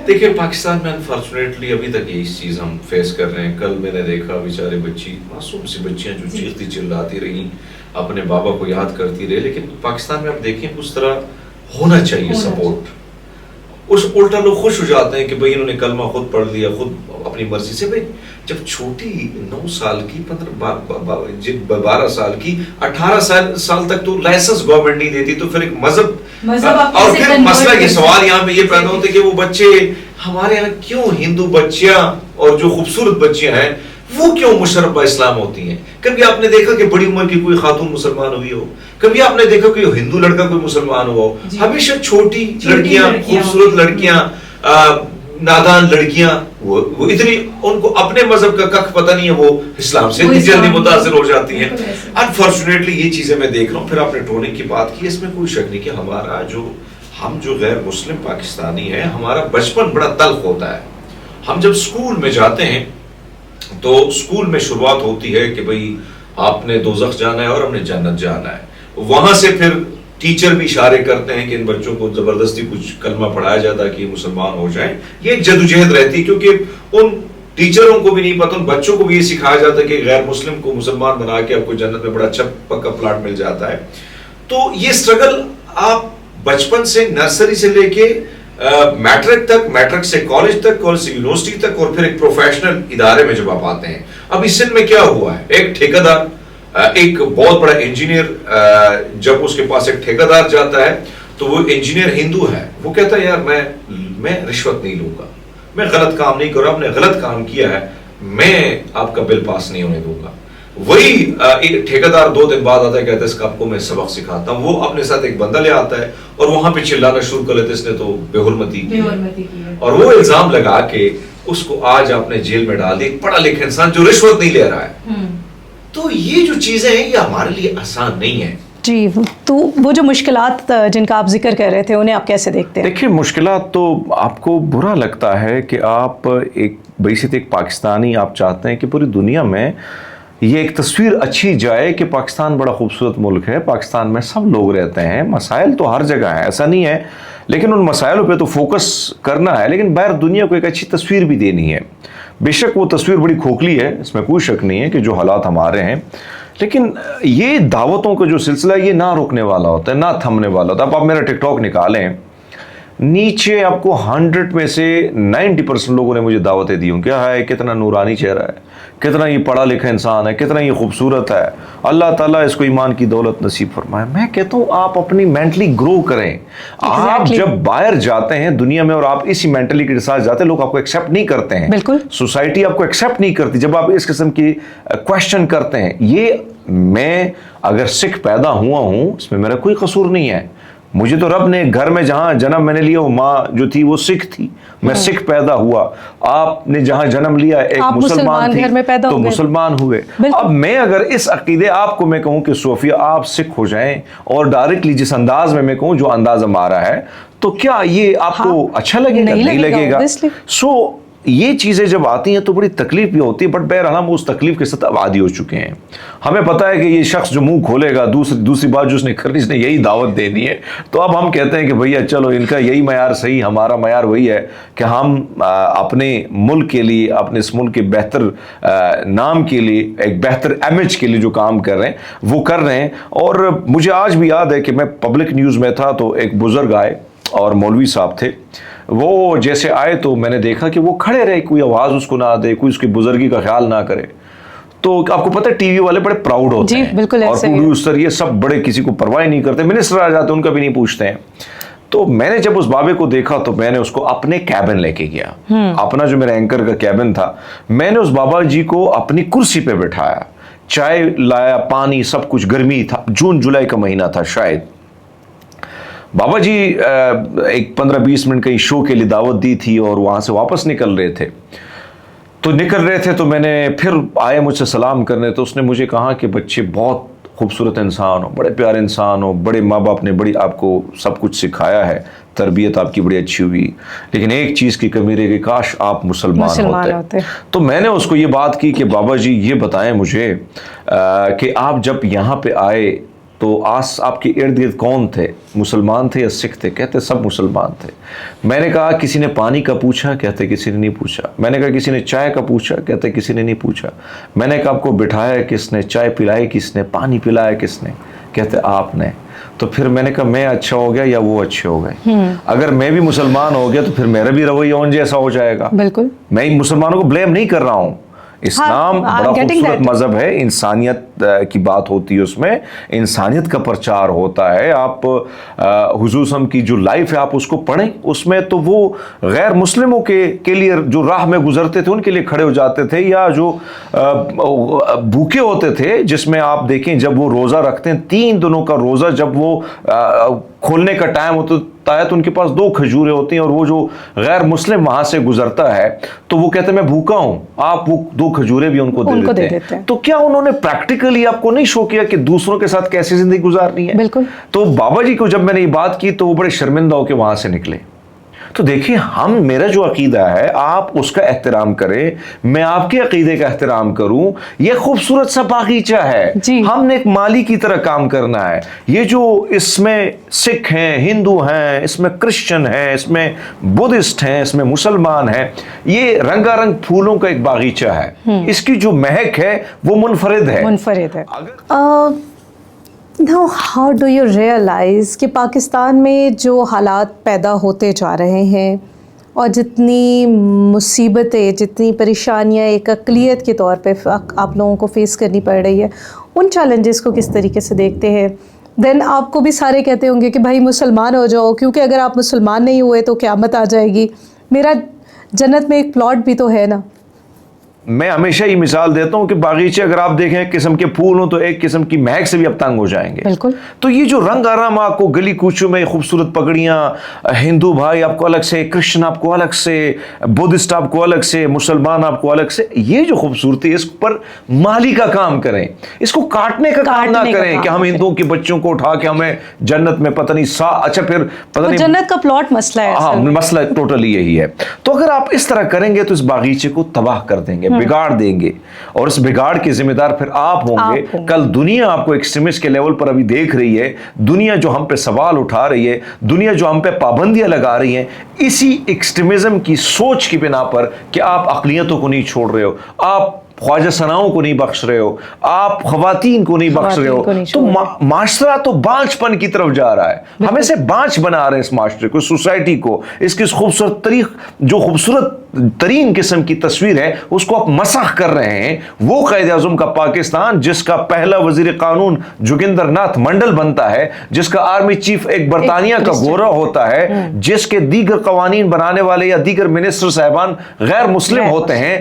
دیکھیں پاکستان میں انفارچونیٹلی ابھی تک یہ چیز ہم فیس کر رہے ہیں. کل میں نے دیکھا بیچارے بچی, معصوم سی بچیاں جو چیختی چلاتی رہی, اپنے بابا کو یاد کرتی رہے. لیکن پاکستان میں آپ دیکھیں اس طرح ہونا چاہیے سپورٹ. اس الٹا لوگ خوش ہو جاتے ہیں کہ بھئی انہوں نے کلمہ خود پڑھ لیا, خود اپنی مرضی سے. بھئی جب چھوٹی 9 سال کی 12 سال کی 18 سال تک تو لائسنس گورنمنٹ نہیں دیتی, تو پھر ایک مذہب اور پھر مسئلہ یہ سوال یہاں پہ یہ پیدا ہوتا ہے کہ وہ بچے ہمارے یہاں کیوں ہندو بچیاں اور جو خوبصورت بچیاں ہیں وہ کیوں مشرف اسلام ہوتی ہیں؟ کبھی آپ نے دیکھا کہ بڑی عمر کی کوئی خاتون مسلمان ہوئی ہو؟ کبھی آپ نے دیکھا کہ ہندو لڑکا کوئی مسلمان ہوا ہو؟ ہمیشہ چھوٹی لڑکیاں, خوبصورت لڑکیاں, نادان لڑکیاں, وہ اتنی ان کو اپنے مذہب کا کخ پتہ نہیں ہے, وہ اسلام سے جلدی متاثر ہو جاتی ہیں. انفارچونیٹلی یہ چیزیں میں دیکھ رہا ہوں. پھر آپ نے ٹرولنگ کی بات کی, اس میں کوئی شک نہیں کہ ہم جو غیر مسلم پاکستانی ہیں, ہمارا بچپن بڑا تلخ ہوتا ہے. ہم جب اسکول میں جاتے ہیں تو اسکول میں شروعات ہوتی ہے کہ بھئی آپ نے دوزخ جانا ہے اور ہم نے جنت جانا ہے. وہاں سے پھر ٹیچر بھی اشارے کرتے ہیں کہ ان بچوں کو زبردستی کچھ کلمہ پڑھایا جاتا ہے کہ مسلمان ہو جائیں. یہ ایک جدوجہد رہتی ہے, کیونکہ ان ٹیچروں کو بھی نہیں پتہ, ان بچوں کو بھی یہ سکھایا جاتا ہے کہ غیر مسلم کو مسلمان بنا کے آپ کو جنت میں بڑا اچھا پکا پلاٹ مل جاتا ہے. تو یہ سٹرگل آپ بچپن سے, نرسری سے لے کے میٹرک تک, میٹرک سے کالج تک, کالج سے یونیورسٹی تک, اور پھر ایک پروفیشنل ادارے میں جب آپ آتے ہیں. ابھی سندھ میں کیا ہوا ہے, ایک ٹھیکیدار, ایک بہت بڑا انجینئر, جب اس کے پاس ایک ٹھیکیدار جاتا ہے تو وہ انجینئر ہندو ہے, وہ کہتا ہے یار میں رشوت نہیں لوں گا, میں غلط کام نہیں کروں, آپ نے غلط کام کیا ہے, میں آپ کا بل پاس نہیں ہونے دوں گا. وہی ٹھیکیدار 2 دن بعد آتا ہے, کہتا ہے اس کا آپ کو میں سبق سکھاتا ہوں. وہ اپنے ساتھ ایک بندہ لے آتا ہے اور وہاں پہ چلانا شروع کر لیتے اس نے تو بے حرمتی کی, اور وہ الزام لگا کے اس کو آج آپ نے جیل میں ڈال دی. ایک پڑھا لکھا انسان جو رشوت نہیں لے رہا ہے. تو یہ جو چیزیں ہیں یہ ہمارے لیے آسان نہیں ہے. جی, تو وہ جو مشکلات جن کا آپ ذکر کر رہے تھے انہیں آپ کیسے دیکھتے ہیں؟ دیکھیے مشکلات تو آپ کو برا لگتا ہے کہ آپ ایک پاکستانی آپ چاہتے ہیں کہ پوری دنیا میں یہ ایک تصویر اچھی جائے کہ پاکستان بڑا خوبصورت ملک ہے, پاکستان میں سب لوگ رہتے ہیں, مسائل تو ہر جگہ ہیں, ایسا نہیں ہے, لیکن ان مسائلوں پہ تو فوکس کرنا ہے, لیکن باہر دنیا کو ایک اچھی تصویر بھی دینی ہے. بے شک وہ تصویر بڑی کھوکھلی ہے, اس میں کوئی شک نہیں ہے کہ جو حالات ہمارے ہیں, لیکن یہ دعوتوں کا جو سلسلہ یہ نہ رکنے والا ہوتا ہے, نہ تھمنے والا ہوتا ہے. اب آپ میرا ٹک ٹاک نکالیں, نیچے آپ کو 100 میں سے 90% لوگوں نے مجھے دعوتیں دی ہوں, کیا ہے کتنا نورانی چہرہ ہے, کتنا یہ پڑھا لکھا انسان ہے, کتنا یہ خوبصورت ہے, اللہ تعالیٰ اس کو ایمان کی دولت نصیب فرمائے. میں کہتا ہوں آپ اپنی مینٹلی گرو کریں. آپ جب باہر جاتے ہیں دنیا میں اور آپ اسی مینٹلی کے ساتھ جاتے ہیں, لوگ آپ کو ایکسیپٹ نہیں کرتے ہیں, بالکل سوسائٹی آپ کو ایکسیپٹ نہیں کرتی جب آپ اس قسم کی کوشچن کرتے ہیں. یہ میں اگر سکھ پیدا ہوا ہوں اس میں میرا کوئی قصور نہیں ہے. مجھے تو رب نے گھر میں جہاں جنم میں نے لیا وہ ماں جو تھی وہ سکھ تھی, میں سکھ پیدا ہوا. آپ نے جہاں جنم لیا ایک مسلمان تھی تو مسلمان ہوئے. اب میں اگر اس عقیدے آپ کو میں کہوں کہ صوفیہ آپ سکھ ہو جائیں اور ڈائریکٹلی جس انداز میں کہوں جو انداز ہمارا ہے, تو کیا یہ آپ کو اچھا لگے گا؟ نہیں لگے گا. سو یہ چیزیں جب آتی ہیں تو بڑی تکلیف بھی ہوتی ہے, بٹ بہرحال ہم اس تکلیف کے ساتھ اب عادی ہو چکے ہیں. ہمیں پتہ ہے کہ یہ شخص جو منہ کھولے گا دوسری بات جو اس نے کرنی اس نے یہی دعوت دینی ہے, تو اب ہم کہتے ہیں کہ بھیا چلو ان کا یہی معیار صحیح, ہمارا معیار وہی ہے کہ ہم اپنے ملک کے لیے, اپنے اس ملک کے بہتر نام کے لیے, ایک بہتر امیج کے لیے جو کام کر رہے ہیں وہ کر رہے ہیں. اور مجھے آج بھی یاد ہے کہ میں پبلک نیوز میں تھا تو ایک بزرگ آئے اور مولوی صاحب تھے, وہ جیسے آئے تو میں نے دیکھا کہ وہ کھڑے رہے, کوئی آواز اس کو نہ دے, کوئی اس کی بزرگی کا خیال نہ کرے. تو آپ کو پتہ ہے ٹی وی والے بڑے پراؤڈ ہوتے ہیں اور پروڈیوسر یہ سب بڑے کسی کو پرواہ نہیں کرتے, منسٹر آ جاتے ان کا بھی نہیں پوچھتے ہیں. تو میں نے جب اس بابے کو دیکھا تو میں نے اس کو اپنے کیبن لے کے گیا, اپنا جو میرا اینکر کا کیبن تھا, میں نے اس بابا جی کو اپنی کرسی پہ بٹھایا, چائے لایا, پانی, سب کچھ. گرمی تھا, جون جولائی کا مہینہ تھا شاید. بابا جی ایک 15-20 منٹ کہیں شو کے لیے دعوت دی تھی اور وہاں سے واپس نکل رہے تھے. تو میں نے پھر آئے مجھ سے سلام کرنے, تو اس نے مجھے کہا کہ بچے بہت خوبصورت انسان ہو, بڑے پیارے انسان ہو, بڑے ماں باپ نے بڑی آپ کو سب کچھ سکھایا ہے, تربیت آپ کی بڑی اچھی ہوئی, لیکن ایک چیز کی کمی رہ گئی, کاش آپ مسلمان ہوتے. تو میں نے اس کو یہ بات کی کہ بابا جی یہ بتائیں مجھے کہ آپ جب یہاں پہ آئے تو آپ کے ارد گرد کون تھے, مسلمان تھے یا سکھ تھے؟ کہتے سب مسلمان تھے. میں نے کہا کسی نے پانی کا پوچھا؟ کہتے کسی نے نہیں پوچھا. میں نے کہا کسی نے چائے کا پوچھا؟ کہتے کسی نے نہیں پوچھا. میں نے کہا آپ کو بٹھایا کس نے, چائے پلائی کس نے, پانی پلایا کس نے؟ کہتے آپ نے. تو پھر میں نے کہا میں اچھا ہو گیا یا وہ اچھے ہو گئے؟ اگر میں بھی مسلمان ہو گیا تو پھر میرا بھی رویہ ان جیسا ہو جائے گا. بالکل, میں مسلمانوں کو بلیم نہیں کر رہا ہوں. اسلام بڑا خوبصورت مذہب ہے, انسانیت کی بات ہوتی ہے, اس میں انسانیت کا پرچار ہوتا ہے. آپ حضور صلی کی جو لائف ہے آپ اس کو پڑھیں, اس میں تو وہ غیر مسلموں کے لیے جو راہ میں گزرتے تھے ان کے لیے کھڑے ہو جاتے تھے, یا جو بھوکے ہوتے تھے, جس میں آپ دیکھیں جب وہ روزہ رکھتے ہیں 3 دنوں کا روزہ, جب وہ کھولنے کا ٹائم ہوتا ہے تو ان کے پاس 2 کھجوریں ہوتی ہیں, اور وہ جو غیر مسلم وہاں سے گزرتا ہے تو وہ کہتے ہیں میں بھوکا ہوں, آپ وہ 2 کھجوریں بھی ان کو دے دیتے ہیں. تو کیا انہوں نے پریکٹیکلی آپ کو نہیں شو کیا کہ دوسروں کے ساتھ کیسی زندگی گزارنی ہے؟ بالکل. تو بابا جی کو جب میں نے یہ بات کی تو وہ بڑے شرمندہ ہو کے وہاں سے نکلے. تو دیکھیں میرا جو عقیدہ ہے آپ اس کا احترام کریں, میں آپ کے عقیدے کا احترام کروں. یہ خوبصورت سا باغیچہ ہے, ہم نے ایک مالی کی طرح کام کرنا ہے. یہ جو اس میں سکھ ہیں, ہندو ہیں, اس میں کرسچن ہیں, اس میں بدھسٹ ہیں, اس میں مسلمان ہیں, یہ رنگا رنگ پھولوں کا ایک باغیچہ ہے. اس کی جو مہک ہے وہ منفرد ہے. Now, how do you realize کہ پاکستان میں جو حالات پیدا ہوتے جا رہے ہیں اور جتنی مصیبتیں, جتنی پریشانیاں ایک اقلیت کے طور پہ آپ لوگوں کو فیس کرنی پڑ رہی ہے, ان چیلنجز کو کس طریقے سے دیکھتے ہیں؟ دین آپ کو بھی سارے کہتے ہوں گے کہ بھائی مسلمان ہو جاؤ, کیونکہ اگر آپ مسلمان نہیں ہوئے تو قیامت آ جائے گی. میرا جنت میں ایک پلاٹ بھی تو ہے نا. میں ہمیشہ یہ مثال دیتا ہوں کہ باغیچے اگر آپ دیکھیں ایک قسم کے پھول ہوں تو ایک قسم کی مہک سے بھی آپ تنگ ہو جائیں گے. بالکل. تو یہ جو رنگ آرام آپ کو گلی کوچوں میں خوبصورت پگڑیاں, ہندو بھائی آپ کو الگ سے, کرسچن آپ کو الگ سے, بدھسٹ آپ کو الگ سے, مسلمان آپ کو الگ سے, یہ جو خوبصورتی ہے اس پر مالی کا کام کریں, اس کو کاٹنے کا کام نہ کریں کہ ہم ہندوؤں کے بچوں کو اٹھا کے ہمیں جنت میں پتہ نہیں اچھا پھر پتہ نہیں جنت کا پلاٹ مسئلہ ہے. ہاں مسئلہ ٹوٹلی یہی ہے. تو اگر آپ اس طرح کریں گے تو اس باغیچے کو تباہ کر دیں گے, بگاڑ دیں گے, اور اس بگاڑ کے ذمہ دار پھر آپ ہوں گے. کل دنیا آپ کو ایکسٹریمسٹ کے لیول پر ابھی دیکھ رہی ہے, دنیا جو ہم پہ سوال اٹھا رہی ہے, دنیا جو ہم پہ پابندیاں لگا رہی ہیں, اسی ایکسٹریمزم کی سوچ کی بنا پر کہ آپ اقلیتوں کو نہیں چھوڑ رہے ہو, آپ خواجہ سناؤں کو نہیں بخش رہے ہو, آپ خواتین کو نہیں بخش رہے ہو, تو معاشرہ تو بانچ پن کی طرف جا رہا ہے. ہم اسے بانچ بنا رہے ہیں, اس معاشرے کو, سوسائٹی کو. اس کی خوبصورت ترین قسم کی تصویر ہے اس کو آپ مسخ کر رہے ہیں. وہ قائد اعظم کا پاکستان جس کا پہلا وزیر قانون جوگندر ناتھ منڈل بنتا ہے, جس کا آرمی چیف ایک برطانیہ کا گورا ہوتا ہے, جس کے دیگر قوانین بنانے والے یا دیگر منسٹر صاحبان غیر مسلم ہوتے ہیں.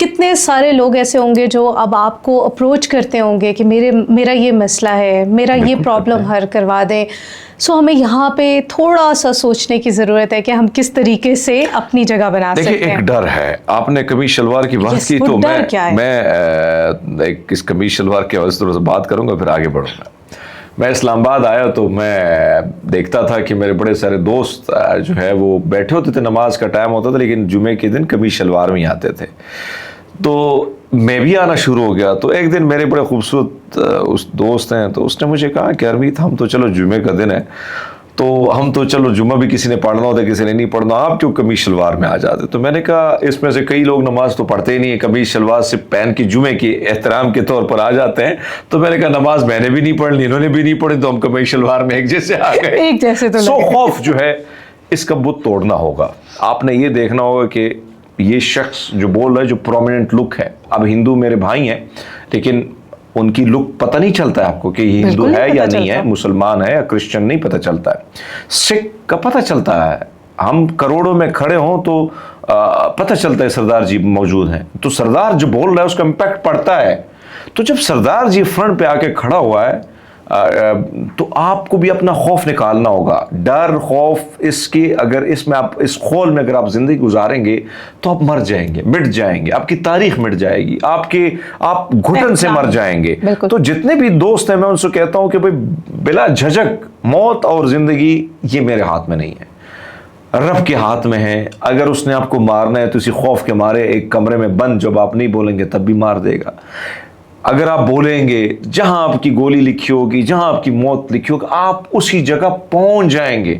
کتنے سارے لوگ ایسے ہوں گے جو اب آپ کو اپروچ کرتے ہوں گے کہ میرا یہ مسئلہ ہے, میرا یہ پرابلم حل کروا دیں. سو ہمیں یہاں پہ تھوڑا سا سوچنے کی ضرورت ہے کہ ہم کس طریقے سے اپنی جگہ بنا سکتے ہیں. دیکھیں ایک ڈر ہے, آپ نے قمیص شلوار کی بات کی تو میں ایک اس قمیص شلوار کے حوالے سے بات کروں گا پھر آگے بڑھوں گا. میں اسلام آباد آیا تو میں دیکھتا تھا کہ میرے بڑے سارے دوست جو ہے وہ بیٹھے ہوتے تھے, نماز کا ٹائم ہوتا تھا لیکن جمعے کے دن قمیص شلوار میں ہی آتے تھے. تو میں بھی آنا شروع ہو گیا. تو ایک دن میرے بڑے خوبصورت اس دوست ہیں, تو اس نے مجھے کہا کہ ارمیت ہم تو چلو جمعے کا دن ہے تو ہم تو چلو جمعہ بھی کسی نے پڑھنا ہوتا ہے کسی نے نہیں پڑھنا, آپ کیوں قمیص شلوار میں آ جاتے. تو میں نے کہا اس میں سے کئی لوگ نماز تو پڑھتے ہی نہیں ہیں, قمیص شلوار سے پہن کے جمعے کی احترام کے طور پر آ جاتے ہیں. تو میں نے کہا نماز میں نے بھی نہیں پڑھنی, انہوں نے بھی نہیں پڑھی, تو ہم قمیص شلوار میں ایک جیسے آ گئے, ایک جیسے. تو سو خوف جو ہے اس کا بت توڑنا ہوگا. آپ نے یہ دیکھنا ہوگا کہ یہ شخص جو بول رہا ہے جو پرومیننٹ لک ہے, اب ہندو میرے بھائی ہیں لیکن ان کی لک پتہ نہیں چلتا ہے آپ کو کہ یہ ہندو ہے یا نہیں ہے, مسلمان ہے یا کرسچن, نہیں پتہ چلتا ہے. سکھ کا پتہ چلتا ہے, ہم کروڑوں میں کھڑے ہوں تو پتہ چلتا ہے سردار جی موجود ہیں, تو سردار جو بول رہا ہے اس کا امپیکٹ پڑتا ہے. تو جب سردار جی فرنٹ پہ آ کے کھڑا ہوا ہے تو آپ کو بھی اپنا خوف نکالنا ہوگا. ڈر, خوف, اس کی اگر اس میں آپ اس خول میں اگر آپ زندگی گزاریں گے تو آپ مر جائیں گے, مٹ جائیں گے, آپ کی تاریخ مٹ جائے گی, آپ گھٹن سے مر جائیں گے. تو جتنے بھی دوست ہیں میں ان سے کہتا ہوں کہ بھئی بلا جھجک موت اور زندگی یہ میرے ہاتھ میں نہیں ہے, رب کے ہاتھ میں ہے. اگر اس نے آپ کو مارنا ہے تو اسی خوف کے مارے ایک کمرے میں بند, جب آپ نہیں بولیں گے تب بھی مار دے گا. اگر آپ بولیں گے جہاں آپ کی گولی لکھی ہوگی, جہاں آپ کی موت لکھی ہوگی, آپ اسی جگہ پہنچ جائیں گے.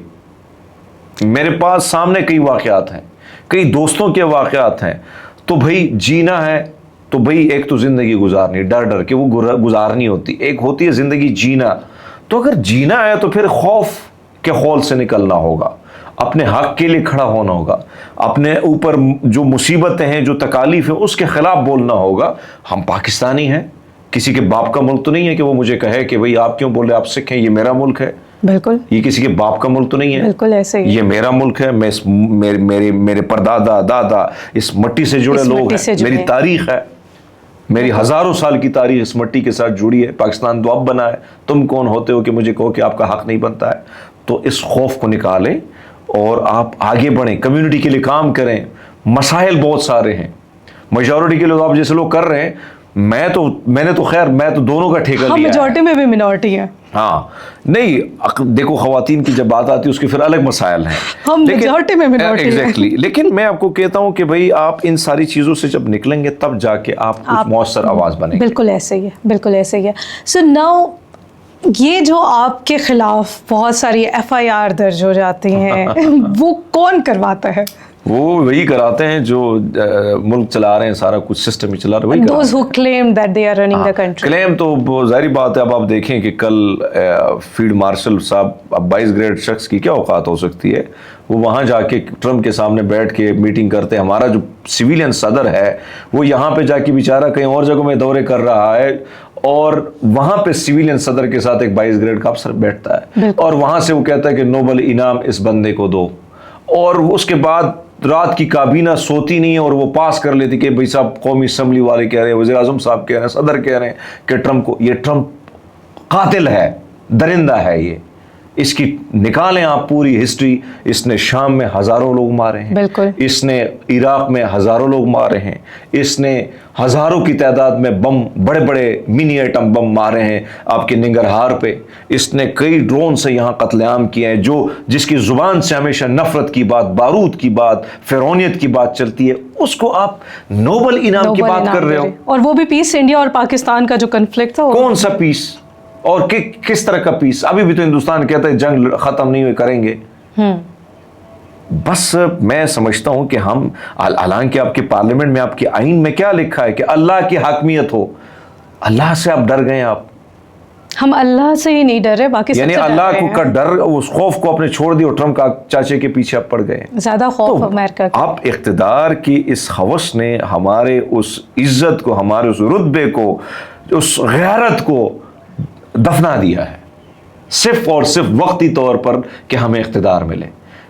میرے پاس سامنے کئی واقعات ہیں, کئی دوستوں کے واقعات ہیں. تو بھائی جینا ہے تو بھائی ایک تو زندگی گزارنی, ڈر کے وہ گزارنی ہوتی, ایک ہوتی ہے زندگی جینا. تو اگر جینا ہے تو پھر خوف کے خول سے نکلنا ہوگا, اپنے حق کے لیے کھڑا ہونا ہوگا, اپنے اوپر جو مصیبتیں ہیں, جو تکالیف ہیں, اس کے خلاف بولنا ہوگا. ہم پاکستانی ہیں, کسی کے باپ کا ملک تو نہیں ہے کہ وہ مجھے کہے کہ بھئی آپ کیوں بول رہے, آپ سکھ ہیں, یہ میرا ملک ہے. بالکل, یہ کسی کے باپ کا ملک تو نہیں ہے, بالکل ایسے ہی, یہ میرا ملک ہے. میرے پردادا دادا اس مٹی سے جڑے لوگ ہیں, میری تاریخ ہے, میری ہزاروں سال کی تاریخ اس مٹی کے ساتھ جڑی ہے. پاکستان تو اب بنا ہے, تم کون ہوتے ہو کہ مجھے کہو کہ آپ کا حق نہیں بنتا ہے. تو اس خوف کو نکالیں اور آپ آگے بڑھیں, کمیونٹی کے لیے کام کریں. مسائل بہت سارے ہیں, میجورٹی کے لوگ آپ جیسے لوگ کر رہے ہیں, میں نے تو خیر میں تو دونوں کا ٹھیکہ لیا ہے. میجورٹی میں بھی منورٹی ہے. ہاں نہیں دیکھو خواتین کی جب بات آتی ہے اس کے پھر الگ مسائل ہیں, ہم میجورٹی میں منورٹی ہیں. ایگزیکٹلی. لیکن میں آپ کو کہتا ہوں کہ بھئی آپ ان ساری چیزوں سے جب نکلیں گے تب جا کے آپ کچھ مؤثر آواز بنیں گے. بالکل ایسے ہی ہے, بالکل ایسے ہی ہے. سو ناؤ یہ جو آپ کے خلاف بہت ساری FIR درج ہو جاتی ہیں وہ کون کرواتا ہے؟ وہ وہی کراتے ہیں جو ملک چلا رہے ہیں, سارا کچھ سسٹم ہی چلا رہے ہیں. Those who claim that they are running the country. کلیم تو ظاہری بات ہے. اب آپ دیکھیں کہ کل فیلڈ مارشل صاحب, اب 22 گریڈ شخص کی کیا اوقات ہو سکتی ہے, وہ وہاں جا کے ٹرمپ کے سامنے بیٹھ کے میٹنگ کرتے ہیں. ہمارا جو سویلین صدر ہے وہ یہاں پہ جا کے بیچارہ کہیں اور جگہوں میں دورے کر رہا ہے, اور وہاں پہ سویلین صدر کے ساتھ ایک 22 گریڈ کا افسر بیٹھتا ہے, اور وہاں سے وہ کہتا ہے کہ نوبل انعام اس بندے کو دو. اور اس کے بعد رات کی کابینہ سوتی نہیں ہے اور وہ پاس کر لیتی کہ بھائی صاحب قومی اسمبلی والے کہہ رہے ہیں, وزیر اعظم صاحب کہہ رہے ہیں, صدر کہہ رہے ہیں کہ ٹرمپ قاتل ہے, درندہ ہے. یہ اس کی نکالیں آپ پوری ہسٹری. اس نے شام میں ہزاروں لوگ مارے ہیں, بالکل. اس نے عراق میں ہزاروں لوگ مارے ہیں, اس نے ہزاروں کی تعداد میں بم, بڑے بڑے منی ایٹم بم مارے ہیں آپ کے ننگرہار پہ. اس نے کئی ڈرون سے یہاں قتل عام کیے ہیں. جس کی زبان سے ہمیشہ نفرت کی بات, بارود کی بات, فرعونیت کی بات چلتی ہے, اس کو آپ نوبل انعام کی بات کر رہے ہو. اور وہ بھی پیس انڈیا اور پاکستان کا جو کنفلکٹ تھا, کون سا پیس اور کس طرح کا پیس؟ ابھی بھی تو ہندوستان کہتا ہے جنگ ختم نہیں ہوئی, کریں گے. بس میں سمجھتا ہوں کہ ہم, حالانکہ آپ کے پارلیمنٹ میں, آپ کے آئین میں کیا لکھا ہے کہ اللہ کی حاکمیت ہو. اللہ سے آپ ڈر گئے. آپ ہم اللہ سے ہی نہیں ڈر رہے, باقی یعنی اللہ کو کا ڈر, اس خوف کو اپنے چھوڑ دیا اور ٹرمپ کا چاچے کے پیچھے آپ پڑ گئے. زیادہ خوف امریکہ کا. اب اقتدار کی اس ہوس نے ہمارے اس عزت کو, ہمارے اس رتبے کو, اس غیرت کو دفنا دیا ہے, صرف اور صرف وقتی طور پر کہ ہمیں اقتدار ملے.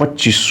25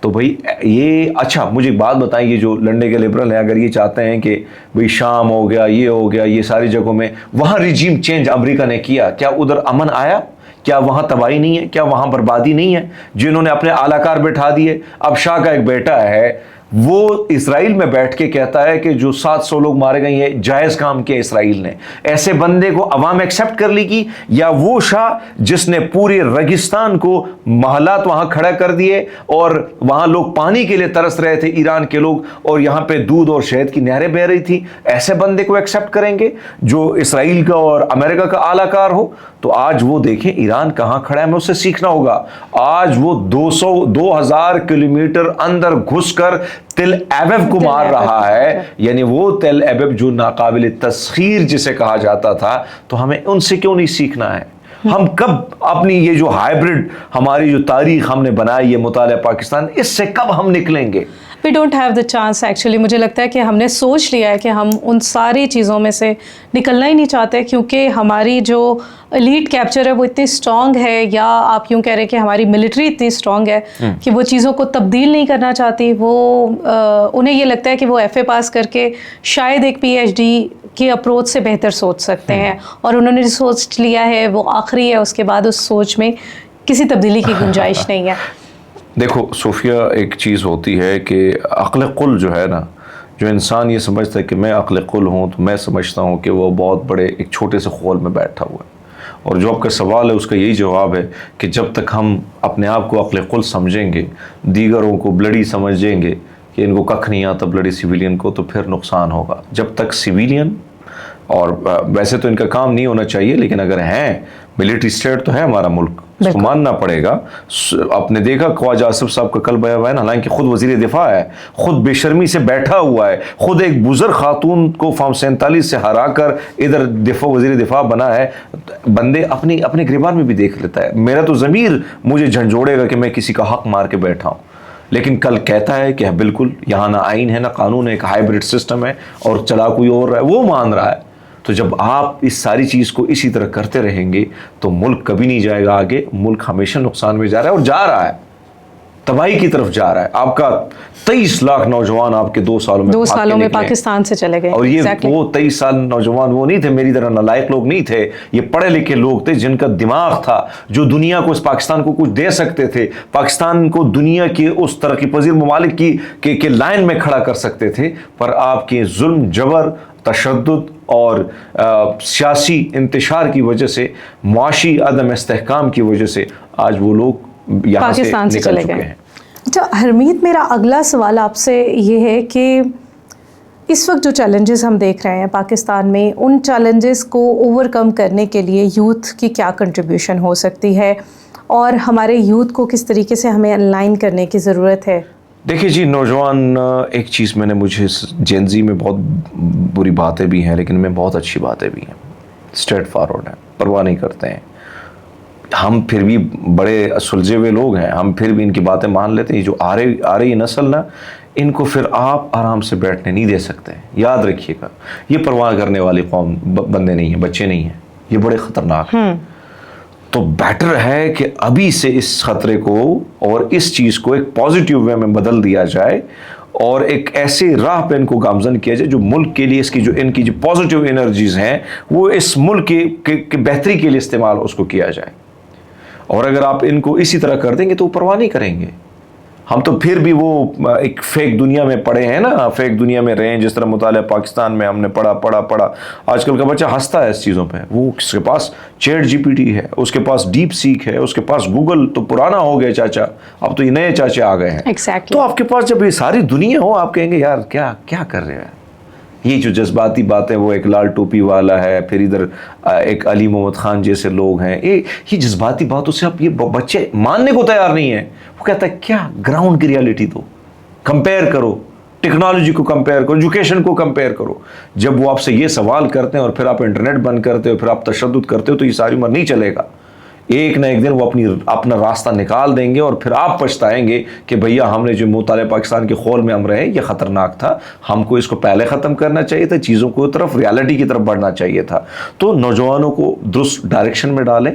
تو بھائی یہ اچھا مجھے ایک بات بتائیں، یہ جو لنڈے کے لبرل ہیں اگر یہ چاہتے ہیں کہ بھئی شام ہو گیا، یہ ہو گیا، یہ ساری جگہوں میں وہاں ریجیم چینج امریکہ نے کیا، کیا ادھر امن آیا؟ کیا وہاں تباہی نہیں ہے؟ کیا وہاں بربادی نہیں ہے؟ جنہوں نے اپنے اعلی کار بٹھا دیے. اب شاہ کا ایک بیٹا ہے وہ اسرائیل میں بیٹھ کے کہتا ہے کہ جو 700 لوگ مارے گئے یہ جائز کام کیا اسرائیل نے. ایسے بندے کو عوام ایکسیپٹ کر لی کی؟ یا وہ شاہ جس نے پورے ریگستان کو محلات وہاں کھڑا کر دیے اور وہاں لوگ پانی کے لیے ترس رہے تھے ایران کے لوگ، اور یہاں پہ دودھ اور شہد کی نہریں بہہ رہی تھی، ایسے بندے کو ایکسیپٹ کریں گے جو اسرائیل کا اور امریکہ کا اعلی کار ہو؟ تو آج وہ دیکھیں ایران کہاں کھڑا ہے، ہمیں اس سے سیکھنا ہوگا. آج وہ 2000 کلومیٹر اندر گھس کر تل ایبیب کو مار رہا ہے، یعنی وہ تل ایبیب جو ناقابل تسخیر جسے کہا جاتا تھا. تو ہمیں ان سے کیوں نہیں سیکھنا ہے؟ ہم کب اپنی یہ جو ہائبرڈ ہماری جو تاریخ ہم نے بنائی ہے مطالعہ پاکستان، اس سے کب ہم نکلیں گے؟ We don't have the chance actually. مجھے لگتا ہے کہ ہم نے سوچ لیا ہے کہ ہم ان ساری چیزوں میں سے نکلنا ہی نہیں چاہتے، کیونکہ ہماری جو ایلیٹ کیپچر ہے وہ اتنی اسٹرانگ ہے، یا آپ یوں کہہ رہے ہیں کہ ہماری ملٹری اتنی اسٹرانگ ہے کہ وہ چیزوں کو تبدیل نہیں کرنا چاہتی. وہ انہیں یہ لگتا ہے کہ وہ ایف اے پاس کر کے شاید ایک پی ایچ ڈی کی اپروچ سے بہتر سوچ سکتے ہیں، اور انہوں نے سوچ لیا ہے وہ آخری ہے، اس کے بعد اس سوچ میں کسی تبدیلی کی گنجائش نہیں ہے. دیکھو صوفیہ، ایک چیز ہوتی ہے کہ عقل قل جو ہے نا، جو انسان یہ سمجھتا ہے کہ میں عقل قل ہوں، تو میں سمجھتا ہوں کہ وہ بہت بڑے ایک چھوٹے سے خول میں بیٹھا ہوا ہے. اور جو آپ کا سوال ہے اس کا یہی جواب ہے کہ جب تک ہم اپنے آپ کو عقل قل سمجھیں گے، دیگروں کو بلڈی سمجھیں گے کہ ان کو ککھ نہیں آتا بلڈی سویلین کو، تو پھر نقصان ہوگا. جب تک سویلین، اور ویسے تو ان کا کام نہیں ہونا چاہیے، لیکن اگر ہیں ملٹری اسٹیٹ تو ہے ہمارا ملک، اس کو ماننا پڑے گا. آپ نے دیکھا خواجہ آصف صاحب کا کل بیان، حالانکہ خود وزیر دفاع ہے، خود بے شرمی سے بیٹھا ہوا ہے، خود ایک بزرگ خاتون کو فارم 47 سے ہرا کر ادھر وزیر دفاع بنا ہے. بندے اپنے گریبان میں بھی دیکھ لیتا ہے. میرا تو ضمیر مجھے جھنجھوڑے گا کہ میں کسی کا حق مار کے بیٹھا ہوں، لیکن کل کہتا ہے کہ بالکل یہاں نہ آئین ہے نہ قانون ہے، ایک ہائبرڈ سسٹم ہے اور چلا کوئی اور رہا ہے، وہ مان رہا ہے. تو جب آپ اس ساری چیز کو اسی طرح کرتے رہیں گے تو ملک کبھی نہیں جائے گا آگے. ملک ہمیشہ نقصان میں جا رہا ہے، اور جا رہا ہے، تباہی کی طرف جا رہا ہے. آپ کا 23 لاکھ نوجوان آپ کے 2 سالوں میں پاکستان سے چلے گئے، اور یہ وہ 23 سال نوجوان وہ نہیں تھے میری طرح نالائق لوگ نہیں تھے، یہ پڑھے لکھے لوگ تھے جن کا دماغ تھا، جو دنیا کو، اس پاکستان کو کچھ دے سکتے تھے، پاکستان کو دنیا کے اس ترقی پذیر ممالک کی لائن میں کھڑا کر سکتے تھے. پر آپ کے ظلم، جبر، تشدد اور سیاسی انتشار کی وجہ سے، معاشی عدم استحکام کی وجہ سے آج وہ لوگ یہاں سے نکل چکے ہیں. اچھا حرمیت، میرا اگلا سوال آپ سے یہ ہے کہ اس وقت جو چیلنجز ہم دیکھ رہے ہیں پاکستان میں، ان چیلنجز کو اوور کم کرنے کے لیے یوتھ کی کیا کنٹریبیوشن ہو سکتی ہے، اور ہمارے یوتھ کو کس طریقے سے ہمیں ان لائن کرنے کی ضرورت ہے؟ دیکھیے جی، نوجوان، ایک چیز مجھے جینزی میں بہت بری باتیں بھی ہیں لیکن میں بہت اچھی باتیں بھی ہیں. اسٹریٹ فارورڈ ہیں، پرواہ نہیں کرتے ہیں. ہم پھر بھی بڑے سلجھے ہوئے لوگ ہیں، ہم پھر بھی ان کی باتیں مان لیتے ہیں. جو آ رہی نسل نا، ان کو پھر آپ آرام سے بیٹھنے نہیں دے سکتے. یاد رکھیے گا، یہ پرواہ کرنے والی قوم بندے نہیں ہیں، بچے نہیں ہیں، یہ بڑے خطرناک ہیں. تو بیٹر ہے کہ ابھی سے اس خطرے کو اور اس چیز کو ایک پازیٹیو وے میں بدل دیا جائے، اور ایک ایسی راہ پہ ان کو گامزن کیا جائے جو ملک کے لیے ان کی جو پازیٹیو انرجیز ہیں وہ اس ملک کی بہتری کے لیے استعمال اس کو کیا جائے. اور اگر آپ ان کو اسی طرح کر دیں گے تو وہ پرواہ نہیں کریں گے. ہم تو پھر بھی وہ ایک فیک دنیا میں پڑے ہیں نا، فیک دنیا میں رہے ہیں. جس طرح مطالعہ پاکستان میں ہم نے پڑھا. آج کل کا بچہ ہنستا ہے اس چیزوں پہ. وہ اس کے پاس چیٹ جی پی ٹی ہے، اس کے پاس ڈیپ سیک ہے، اس کے پاس گوگل تو پرانا ہو گیا چاچا، اب تو یہ نئے چاچے آ گئے ہیں. تو آپ کے پاس جب یہ ساری دنیا ہو، آپ کہیں گے یار کیا کر رہے ہیں. یہ جو جذباتی باتیں، وہ ایک لال ٹوپی والا ہے، پھر ادھر ایک علی محمد خان جیسے لوگ ہیں، یہ جذباتی باتوں سے اب یہ بچے ماننے کو تیار نہیں ہیں. وہ کہتا ہے کیا گراؤنڈ کی ریالٹی دو، کمپیئر کرو، ٹیکنالوجی کو کمپیئر کرو، ایجوکیشن کو کمپیئر کرو. جب وہ آپ سے یہ سوال کرتے ہیں اور پھر آپ انٹرنیٹ بند کرتے ہو، پھر آپ تشدد کرتے ہو، تو یہ ساری عمر نہیں چلے گا. ایک نہ ایک دن وہ اپنا راستہ نکال دیں گے، اور پھر آپ پچھتائیں گے کہ بھیا ہم نے جو مطالعہ پاکستان کے خول میں ہم رہے یہ خطرناک تھا، ہم کو اس کو پہلے ختم کرنا چاہیے تھا، چیزوں کو طرف ریالٹی کی طرف بڑھنا چاہیے تھا. تو نوجوانوں کو درست ڈائریکشن میں ڈالیں.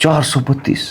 432।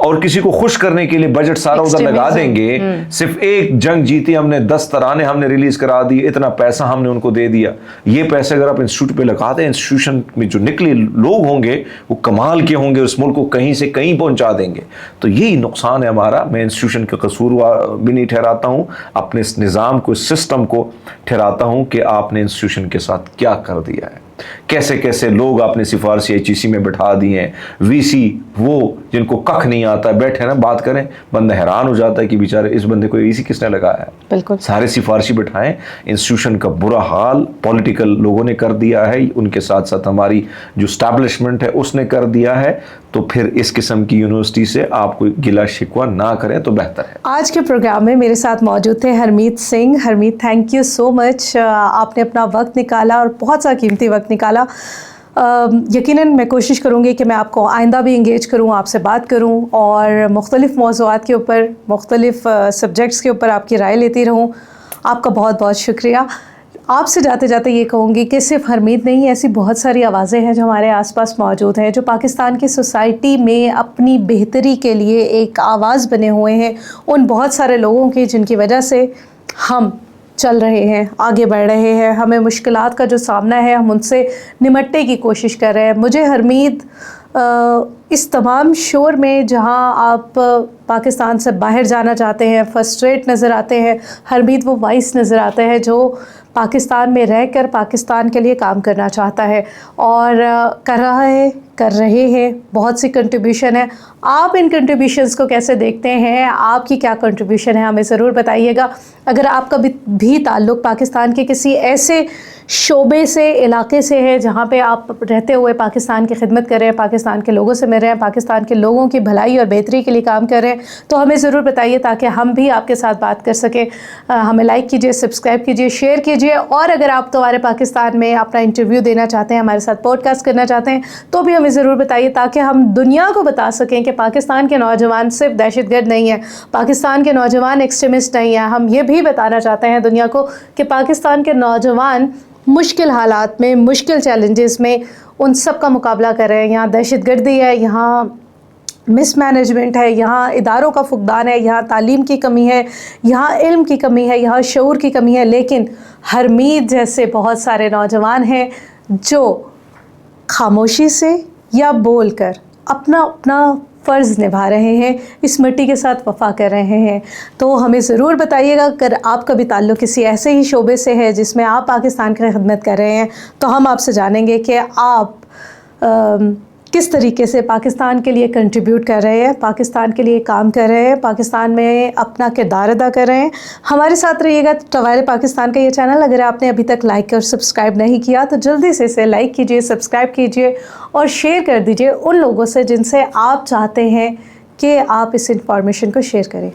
اور کسی کو خوش کرنے کے لیے بجٹ سارا ادھر لگا دیں گے, صرف ایک جنگ جیتی ہم نے, 10 ترانے ہم نے ریلیز کرا دی, اتنا پیسہ ہم نے ان کو دے دیا. یہ پیسے اگر آپ انسٹیٹیوٹ پہ لگا دیں, انسٹیٹیوشن میں جو نکلے لوگ ہوں گے وہ کمال کے ہوں گے, اس ملک کو کہیں سے کہیں پہنچا دیں گے. تو یہی نقصان ہے ہمارا. میں انسٹیٹیوشن کا قصور بھی نہیں ٹھہراتا ہوں, اپنے اس نظام کو, اس سسٹم کو ٹھہراتا ہوں کہ آپ نے انسٹیٹیوشن کے ساتھ کیا کر دیا ہے. کیسے کیسے لوگ آپ نے سفارشی ایچ ای سی میں بٹھا دیے ہیں, وی سی وہ جن کو ککھ نہیں آتا بیٹھے نا بات کریں, بندہ حیران ہو جاتا ہے کہ بیچارے اس بندے کو وی سی کس نے لگایا ہے. بالکل سارے سفارشی بٹھائیں. انسٹیٹیوشن کا برا حال پولیٹیکل لوگوں نے کر دیا ہے, ان کے ساتھ ساتھ ہماری جو اسٹیبلشمنٹ ہے اس نے کر دیا ہے. تو پھر اس قسم کی یونیورسٹی سے آپ کوئی گلا شکوہ نہ کریں تو بہتر ہے. آج کے پروگرام میں میرے ساتھ موجود تھے ہرمیت سنگھ. ہرمیت, تھینک یو سو مچ, آپ نے اپنا وقت نکالا اور بہت سا قیمتی وقت نکالا. یقیناً میں کوشش کروں گی کہ میں آپ کو آئندہ بھی انگیج کروں, آپ سے بات کروں اور مختلف موضوعات کے اوپر, مختلف سبجیکٹس کے اوپر آپ کی رائے لیتی رہوں. آپ کا بہت بہت شکریہ. آپ سے جاتے جاتے یہ کہوں گی کہ صرف ہرمیت نہیں, ایسی بہت ساری آوازیں ہیں جو ہمارے آس پاس موجود ہیں, جو پاکستان کی سوسائٹی میں اپنی بہتری کے لیے ایک آواز بنے ہوئے ہیں. ان بہت سارے لوگوں کی جن کی وجہ سے ہم چل رہے ہیں, آگے بڑھ رہے ہیں, ہمیں مشکلات کا جو سامنا ہے ہم ان سے نمٹنے کی کوشش کر رہے ہیں. مجھے ہرمیت اس تمام شور میں جہاں آپ پاکستان سے باہر جانا چاہتے ہیں, فرسٹریٹ نظر آتے ہیں, ہرمیت وہ وائس نظر آتا ہے جو پاکستان میں رہ کر پاکستان کے لیے کام کرنا چاہتا ہے اور کر رہا ہے, کر رہے ہیں. بہت سی کنٹریبیوشن ہے. آپ ان کنٹریبیوشنز کو کیسے دیکھتے ہیں, آپ کی کیا کنٹریبیوشن ہے, ہمیں ضرور بتائیے گا. اگر آپ کا بھی تعلق پاکستان کے کسی ایسے شعبے سے, علاقے سے ہے جہاں پہ آپ رہتے ہوئے پاکستان کی خدمت کر رہے ہیں, پاکستان کے لوگوں سے مل رہے ہیں, پاکستان کے لوگوں کی بھلائی اور بہتری کے لیے کام کر رہے ہیں, تو ہمیں ضرور بتائیے تاکہ ہم بھی آپ کے ساتھ بات کر سکیں. ہمیں لائک کیجیے, سبسکرائب کیجیے, شیئر کیجیے. اور اگر آپ دوبارہ پاکستان میں اپنا انٹرویو دینا چاہتے ہیں, ہمارے ساتھ پوڈ کاسٹ کرنا چاہتے ہیں, تو بھی ہمیں ضرور بتائیے تاکہ ہم دنیا کو بتا سکیں کہ پاکستان کے نوجوان صرف دہشت گرد نہیں ہیں, پاکستان کے نوجوان ایکسٹریمسٹ نہیں ہیں. ہم یہ بھی بتانا چاہتے ہیں دنیا کو کہ پاکستان کے نوجوان مشکل حالات میں, مشکل چیلنجز میں ان سب کا مقابلہ کر رہے ہیں. یہاں دہشت گردی ہے, یہاں مس مینجمنٹ ہے, یہاں اداروں کا فقدان ہے, یہاں تعلیم کی کمی ہے, یہاں علم کی کمی ہے, یہاں شعور کی کمی ہے. لیکن ہرمیت جیسے بہت سارے نوجوان ہیں جو خاموشی سے یا بول کر اپنا فرض نبھا رہے ہیں, اس مٹی کے ساتھ وفا کر رہے ہیں. تو ہمیں ضرور بتائیے گا اگر آپ کا بھی تعلق کسی ایسے ہی شعبے سے ہے جس میں آپ پاکستان کی خدمت کر رہے ہیں, تو ہم آپ سے جانیں گے کہ آپ کس طریقے سے پاکستان کے لیے کنٹریبیوٹ کر رہے ہیں, پاکستان کے لیے کام کر رہے ہیں, پاکستان میں اپنا کردار ادا کر رہے ہیں. ہمارے ساتھ رہیے گا. ٹوائر پاکستان کا یہ چینل اگر آپ نے ابھی تک لائک اور سبسکرائب نہیں کیا تو جلدی سے اسے لائک کیجیے, سبسکرائب کیجیے اور شیئر کر دیجیے ان لوگوں سے جن سے آپ چاہتے ہیں کہ آپ اس انفارمیشن کو شیئر کریں.